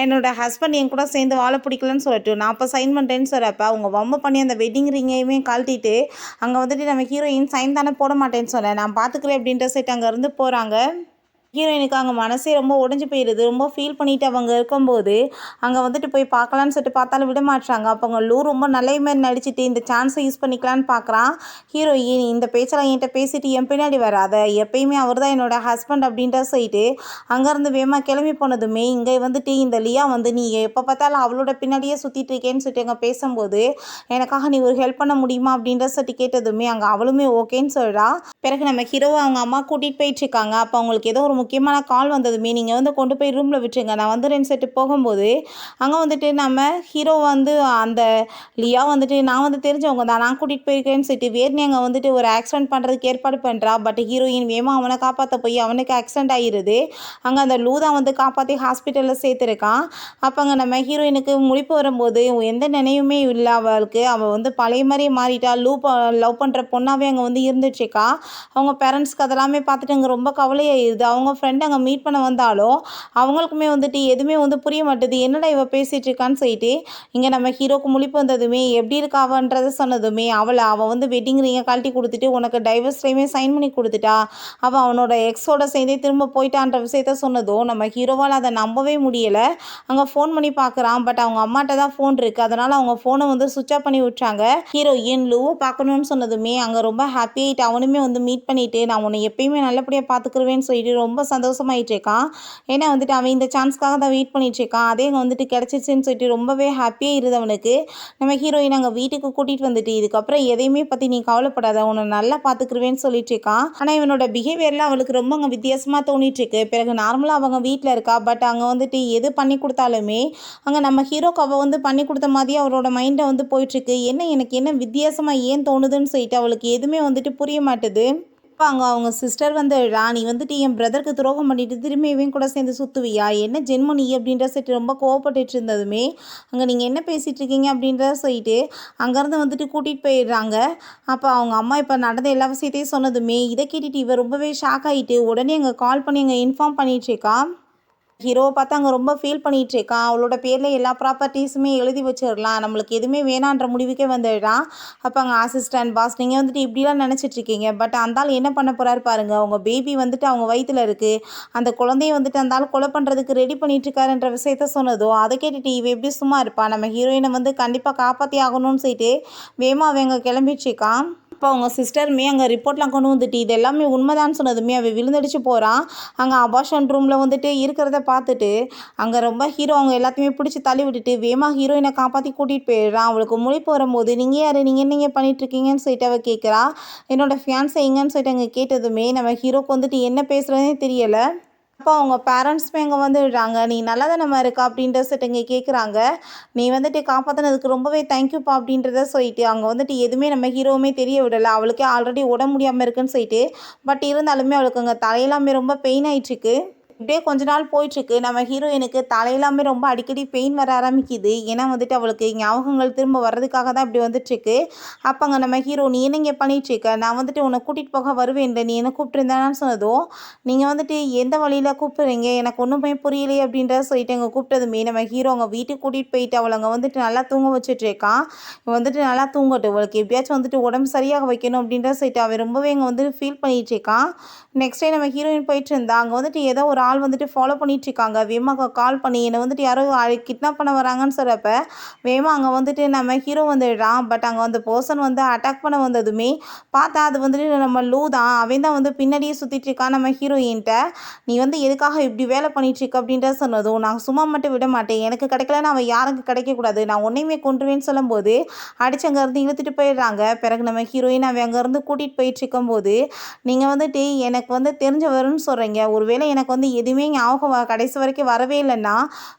என்னோட ஹஸ்பண்ட் என் கூட சேர்ந்து வாழ பிடிக்கலன்னு சொல்லிட்டு நான் அப்போ சைன் பண்ணுறேன்னு சொல்கிறப்ப அவங்க வம்பு பண்ணி அந்த வெட்டிங் ரிங்கையுமே கழட்டிட்டு அங்கே வந்துட்டு நம்ம ஹீரோயின் சைன் தானே போட மாட்டேன்னு சொன்னேன், நான் பார்த்துக்கிறேன் அப்படின்ற சைட்டு அங்கேருந்து போகிறாங்க. ஹீரோயினுக்கு அங்கே மனசே ரொம்ப உடைஞ்சு போயிடுது. ரொம்ப ஃபீல் பண்ணிட்டு அவங்க இருக்கும்போது, அங்கே வந்துட்டு போய் பார்க்கலான்னு சொல்லிட்டு பார்த்தாலும் விட மாட்றாங்க. அப்போ அங்க லூ ரொம்ப நல்லவி மாரி நடிச்சுட்டு இந்த சான்ஸை யூஸ் பண்ணிக்கலான்னு பார்க்குறான். ஹீரோயின் இந்த பேச்செல்லாம் என்கிட்ட பேசிட்டு என் பின்னாடி வராத. எப்பயுமே அவர் தான் என்னோட ஹஸ்பண்ட் அப்படின்ற சொல்லிட்டு அங்கேருந்து வேகமாக கிளம்பி போனதுமே, இங்கே வந்துட்டு இந்த லியா வந்து நீ எப்போ பார்த்தாலும் அவளோட பின்னாடியே சுற்றிட்டு இருக்கேன்னு சொல்லிட்டு அங்கே பேசும்போது, எனக்காக நீ ஒரு ஹெல்ப் பண்ண முடியுமா அப்படின்ற சொல்லிட்டு கேட்டதுமே, அங்கே அவளுமே ஓகேன்னு சொல்கிறா. பிறகு நம்ம ஹீரோவை அவங்க அம்மா கூட்டிகிட்டு போயிட்டுருக்காங்க. அப்போ அவங்களுக்கு ஏதோ ஒரு முக்கியமான கால் வந்ததுமே, நீங்கள் வந்து கொண்டு போய் ரூமில் விட்டுருங்க, நான் வந்துடுறேன்னு சொல்லிட்டு போகும்போது, அங்கே வந்துட்டு நம்ம ஹீரோ வந்து அந்த லியா வந்துட்டு நான் வந்து தெரிஞ்சவங்க தான், நான் கூட்டிகிட்டு போயிருக்கேன்னு சொல்லிட்டு வேர்னி அங்கே வந்துட்டு ஒரு ஆக்சிடென்ட் பண்ணுறதுக்கு ஏற்பாடு பண்ணுறா. பட் ஹீரோயின் வேகமாக அவனை காப்பாற்ற போய் அவனுக்கு ஆக்சிடென்ட் ஆகிடுது. அங்கே அந்த லூ தான் வந்து காப்பாற்றி ஹாஸ்பிட்டலில் சேர்த்துருக்கான். அப்போ அங்கே நம்ம ஹீரோயினுக்கு முழிப்பு வரும்போது எந்த நினைவுமே இல்லை அவளுக்கு. அவள் வந்து பழைய மாதிரியே மாறிட்டா. லவ் பண்ணுற பொண்ணாகவே அங்கே வந்து இருந்துட்டுருக்கா. அவங்க பேரண்ட்ஸ்க்கு அதெல்லாமே பார்த்துட்டு அங்கே ரொம்ப கவலையாயிருது. அவங்க ஃப்ரெண்ட் அங்கே மீட் பண்ண வந்தாலும் அவங்களுக்குமே வந்துட்டு எதுவுமே வந்து புரிய மாட்டுது. என்னடா இவ பேசிகிட்டு இருக்கான்னு சொல்லிட்டு இங்கே நம்ம ஹீரோக்கு முழிப்பு வந்ததுமே எப்படி இருக்கா அவன்றதை சொன்னதுமே அவள் வந்து வெட்டிங் ரிங்கை கழட்டி கொடுத்துட்டு உனக்கு டைவர்ஸ் டைமே சைன் பண்ணி கொடுத்துட்டா. அவனோட எக்ஸோட சேர்ந்தே திரும்ப போயிட்டான்ற விஷயத்த சொன்னதும் நம்ம ஹீரோவால் அதை நம்பவே முடியலை. அங்கே ஃபோன் பண்ணி பார்க்குறான். பட் அவங்க அம்மாட்ட தான் ஃபோன் இருக்குது. அதனால் அவங்க ஃபோனை வந்து சுவிட்ச் ஆஃப் பண்ணி விட்றாங்க. ஹீரோயின் லூவை பார்க்கணுன்னு சொன்னதுமே அங்கே ரொம்ப ஹாப்பி ஆகிட்டு அவனுமே வந்து மீட் பண்ணிவிட்டு நான் உன்னை எப்பயுமே நல்லபடியாக பார்த்துக்குருவேன்னு சொல்லிட்டு ரொம்ப சந்தோஷமாயிட்டு இருக்கான். ஏன்னா வந்துட்டு அவன் இந்த சான்ஸ்க்காக தான் வெயிட் பண்ணிட்டு இருக்கான். அதே அங்கே வந்துட்டு கிடச்சிச்சின்னு சொல்லிட்டு ரொம்பவே ஹாப்பியாக இருந்தவனுக்கு நம்ம ஹீரோயின் அங்கே வீட்டுக்கு கூட்டிகிட்டு வந்துட்டு இதுக்கப்புறம் எதையுமே பற்றி நீ கவலைப்படாத, உன்னை நல்லா பார்த்துக்குருவேன்னு சொல்லிட்டு இருக்கான். ஆனால் இவனோட பிஹேவியரில் அவளுக்கு ரொம்ப அங்கே வித்தியாசமாக தோணிட்டு இருக்கு. பிறகு நார்மலாக அவங்க வீட்டில் இருக்கா. பட் அங்கே வந்துட்டு எது பண்ணி கொடுத்தாலுமே அங்கே நம்ம ஹீரோக்கு அவள் வந்து பண்ணி கொடுத்த மாதிரியே அவரோட மைண்டை வந்து போயிட்டுருக்கு. எனக்கு என்ன வித்தியாசமாக ஏன் தோணுதுன்னு சொல்லிட்டு அவளுக்கு எதுவுமே வந்துட்டு புரிய மாட்டுது. அப்போ அவங்க சிஸ்டர் வந்து நீ வந்துட்டு என் பிரதருக்கு துரோகம் பண்ணிட்டு திரும்பி இவன் கூட சேர்ந்து சுற்றுவியா, என்ன ஜென்மம் நீ அப்படின்ற சொல்லிட்டு ரொம்ப கோவப்பட்டுட்டு இருந்ததுமே அங்கே நீங்கள் என்ன பேசிகிட்டு இருக்கீங்க அப்படின்றத சொல்லிட்டு அங்கேருந்து வந்துட்டு கூட்டிகிட்டு போயிடுறாங்க. அப்போ அவங்க அம்மா இப்போ நடந்த எல்லா விஷயத்தையும் சொன்னதுமே இதை கேட்டுட்டு இவ ரொம்பவே ஷாக் ஆகிட்டு உடனே அங்கே கால் பண்ணி அங்கே இன்ஃபார்ம் பண்ணிகிட்ருக்கா. ஹீரோவை பார்த்து அங்கே ரொம்ப ஃபீல் பண்ணிகிட்ருக்கான். அவளோட பேரில் எல்லா ப்ராப்பர்ட்டிஸுமே எழுதி வச்சிடலாம், நம்மளுக்கு எதுவுமே வேணான்ற முடிவுக்கே வந்துடுறான். அப்போ அங்கே அசிஸ்டன்ட் பாஸ் நீங்கள் வந்துட்டு இப்படிலாம் நினச்சிட்ருக்கீங்க. பட் அந்தாள் என்ன பண்ண போகிறாரு பாருங்கள். அவங்க பேபி வந்துட்டு அவங்க வயிற்றில் இருக்குது. அந்த குழந்தைய வந்துட்டு அந்தாள் கொலை பண்ணுறதுக்கு ரெடி பண்ணிகிட்ருக்காருன்ற விஷயத்த சொன்னதோ அதை கேட்டுட்டு இவ எப்படி சும்மா இருப்பா. நம்ம ஹீரோயினை வந்து கண்டிப்பாக காப்பாற்றி ஆகணும்னு சொல்லிட்டு வேகமாக அவங்க கிளம்பிட்டுருக்கான். அப்போ அவங்க சிஸ்டருமே அங்கே ரிப்போர்ட்லாம் கொண்டு வந்துட்டு இது எல்லாமே உண்மைதான்னு சொன்னதுமே அவள் விழுந்தடிச்சு போகிறான். அங்கே அபார்ஷன் ரூமில் வந்துட்டு இருக்கிறத பார்த்துட்டு அங்கே ரொம்ப ஹீரோ அவங்க எல்லாத்தையுமே பிடிச்சி தள்ளி விட்டுட்டு வேகமாக ஹீரோயினை காப்பாற்றி கூட்டிகிட்டு போயிடுறான். அவளுக்கு முழிப்பு வரும்போது நீங்கள் யார், நீங்கள் என்னங்க பண்ணிகிட்ருக்கீங்கன்னு சொல்லிட்டு அவள் கேட்குறா. என்னோடய ஃபியான்ஸை எங்கன்னு சொல்லிட்டு அங்கே கேட்டதுமே நம்ம ஹீரோக்கு வந்துட்டு என்ன பேசுகிறதே தெரியலை. அப்போ அவங்க பேரண்ட்ஸுமே அங்கே வந்துடுறாங்க. நீ நல்லா தானம்மா இருக்கா அப்படின்ற சொல்லிட்டு இங்கே கேட்குறாங்க. நீ வந்துட்டு காப்பாற்றினதுக்கு ரொம்பவே தேங்க்யூப்பா அப்படின்றத சொல்லிட்டு அங்கே வந்துட்டு எதுவுமே நம்ம ஹீரோவுமே தெரிய விடலை. அவளுக்கே ஆல்ரெடி உடம்பு முடியாமல் இருக்குன்னு சொல்லிட்டு பட் இருந்தாலுமே அவளுக்கு அங்கே தலையெல்லாமே ரொம்ப பெயின் ஆகிட்டுருக்கு. இப்படியே கொஞ்ச நாள் போயிட்டுருக்கு. நம்ம ஹீரோயினுக்கு தலையெல்லாமே ரொம்ப அடிக்கடி பெயின் வர ஆரம்பிக்குது. ஏன்னா வந்துட்டு அவளுக்கு ஞாபகங்கள் திரும்ப வர்றதுக்காக தான் இப்படி வந்துட்டுருக்கு. அப்போ அங்கே நம்ம ஹீரோ நீ என்ன இங்கே பண்ணிகிட்ருக்க, நான் வந்துட்டு உன்னை கூட்டிகிட்டு போக வருவேன், நீ என்ன கூப்பிட்டுருந்தானு சொன்னதும் நீங்கள் வந்துட்டு எந்த வழியில் கூப்பிட்றீங்க எனக்கு ஒன்றுமே புரியலையே அப்படின்றத சொல்லிட்டு அங்கே கூப்பிட்டதுமே நம்ம ஹீரோ அவங்க வீட்டுக்கு கூட்டிகிட்டு போயிட்டு அவளை அங்கே வந்துட்டு நல்லா தூங்க வச்சுட்ருக்கான். வந்துட்டு நல்லா தூங்கட்டும், அவளுக்கு எப்படியாச்சும் வந்துட்டு உடம்பு சரியாக வைக்கணும் அப்படின்றத சொல்லிட்டு அவன் ரொம்பவே அங்கே வந்து ஃபீல் பண்ணிகிட்ருக்கான். நெக்ஸ்ட் டே நம்ம ஹீரோயின் போயிட்டு இருந்தா அங்கே வந்துட்டு ஏதோ ஒரு ஆள் வந்துட்டு ஃபாலோ பண்ணிகிட்ருக்காங்க. வேகமாக கால் பண்ணி என்னை வந்துட்டு யாரோ கிட்னாப் பண்ண வராங்கன்னு சொல்கிறப்ப வேகமாக அங்கே வந்துட்டு நம்ம ஹீரோ வந்துடுறான். பட் அங்கே அந்த பர்சன் வந்து அட்டாக் பண்ண வந்ததுமே பார்த்தா அது வந்துட்டு நம்ம லூ தான். அவன் தான் வந்து பின்னாடியே சுற்றிட்டு இருக்கான் நம்ம ஹீரோயின்ட்ட. நீ வந்து எதுக்காக இப்படி வேலை பண்ணிகிட்ருக்க அப்படின்றத சொன்னதும் நான் சும்மா மட்டும் விட மாட்டேன், எனக்கு கிடைக்கலன்னு அவன் யாருக்கு கிடைக்கக்கூடாது, நான் உன்னையுமே கொண்டுருவேன்னு சொல்லும்போது அடிச்சு அங்கேருந்து இழுத்துட்டு போயிடுறாங்க. பிறகு நம்ம ஹீரோயின் அவன் அங்கேருந்து கூட்டிகிட்டு போயிட்டு இருக்கும்போது நீங்கள் வந்துட்டு எனக்கு வந்து தெரிஞ்சவருன்னு சொல்கிறீங்க, ஒருவேளை எனக்கு வந்து எதுவுமே ஞாபகம் கடைசி வரைக்கும் வரவே இல்லைன்னா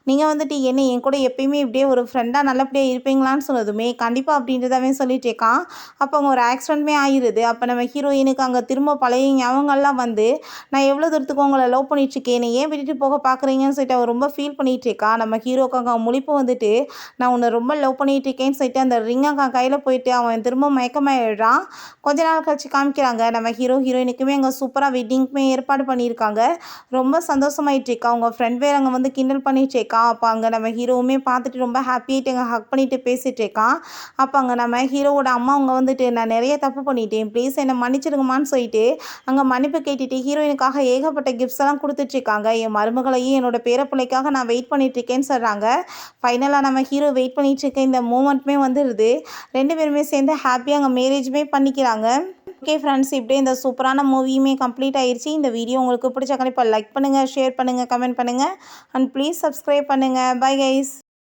நீங்கள் வந்துட்டு என்ன என் கூட எப்பயுமே இப்படியே ஒரு ஃப்ரெண்டாக நல்லபடியாக இருப்பீங்களான்னு சொன்னதுமே கண்டிப்பாக அப்படின்றதாவே சொல்லிட்டு இருக்கான். அப்போ அங்கே ஒரு ஆக்சிடென்ட்மே ஆகிடுது. அப்போ நம்ம ஹீரோயினுக்கு அங்கே திரும்ப பழைய ஞாபகங்கள்லாம் வந்து நான் எவ்வளோ தூரத்துக்கு உங்களை லவ் பண்ணிகிட்ருக்கேன், என்னை ஏன் விட்டுட்டு போக பார்க்குறீங்கன்னு சொல்லிட்டு அவள் ரொம்ப ஃபீல் பண்ணிகிட்டு இருக்கா. நம்ம ஹீரோக்கு அங்கே முழிப்பு வந்துட்டு நான் உன்னை ரொம்ப லவ் பண்ணிகிட்டு இருக்கேன்னு சொல்லிட்டு அந்த ரிங் அங்கே கையில் போயிட்டு அவன் திரும்ப மயக்கமாயிடுறான். கொஞ்ச நாள் கழிச்சு காமிக்கிறாங்க நம்ம ஹீரோயினுக்குமே அங்கே சூப்பராக வெட்டிங்க்குமே ஏற்பாடு பண்ணியிருக்காங்க. ரொம்ப சந்தோஷமாயிட்டுருக்கா. அவங்க ஃப்ரெண்ட் வேற அங்கே வந்து கிண்டல் பண்ணிகிட்ருக்கா. அப்போ அங்கே நம்ம ஹீரோவுமே பார்த்துட்டு ரொம்ப ஹாப்பியாகிட்டு அங்கே ஹக் பண்ணிட்டு பேசிகிட்ருக்கான். அப்போ அங்கே நம்ம ஹீரோவோட அம்மா அவங்க வந்துட்டு நான் நிறைய தப்பு பண்ணிட்டேன், ப்ளீஸ் என்னை மன்னிச்சிடுங்கம்மான்னு சொல்லிட்டு அங்கே மன்னிப்பு கேட்டுட்டு ஹீரோயினுக்காக ஏகப்பட்ட கிஃப்ட்ஸ் எல்லாம் கொடுத்துட்ருக்காங்க. என் மருமகளையும் என்னோட பேரப்பிள்ளைக்காக நான் வெயிட் பண்ணிகிட்ருக்கேன்னு சொல்கிறாங்க. ஃபைனலாக நம்ம ஹீரோ வெயிட் பண்ணிகிட்ருக்க இந்த மூமெண்ட்டுமே வந்துடுது. 2 பேருமே சேர்ந்து ஹாப்பியாக அங்கே மேரேஜுமே பண்ணிக்கிறாங்க. ஓகே ஃப்ரெண்ட்ஸ், இப்படியே இந்த சூப்பரான மூவியுமே கம்ப்ளீட் ஆயிடுச்சு. இந்த வீடியோ உங்களுக்கு பிடிச்ச கண்டிப்பாக லைக் பண்ணுங்கள், ஷேர் பண்ணுங்கள், கமெண்ட் பண்ணுங்கள் அண்ட் ப்ளீஸ் சப்ஸ்கிரைப் பண்ணுங்கள். Bye guys.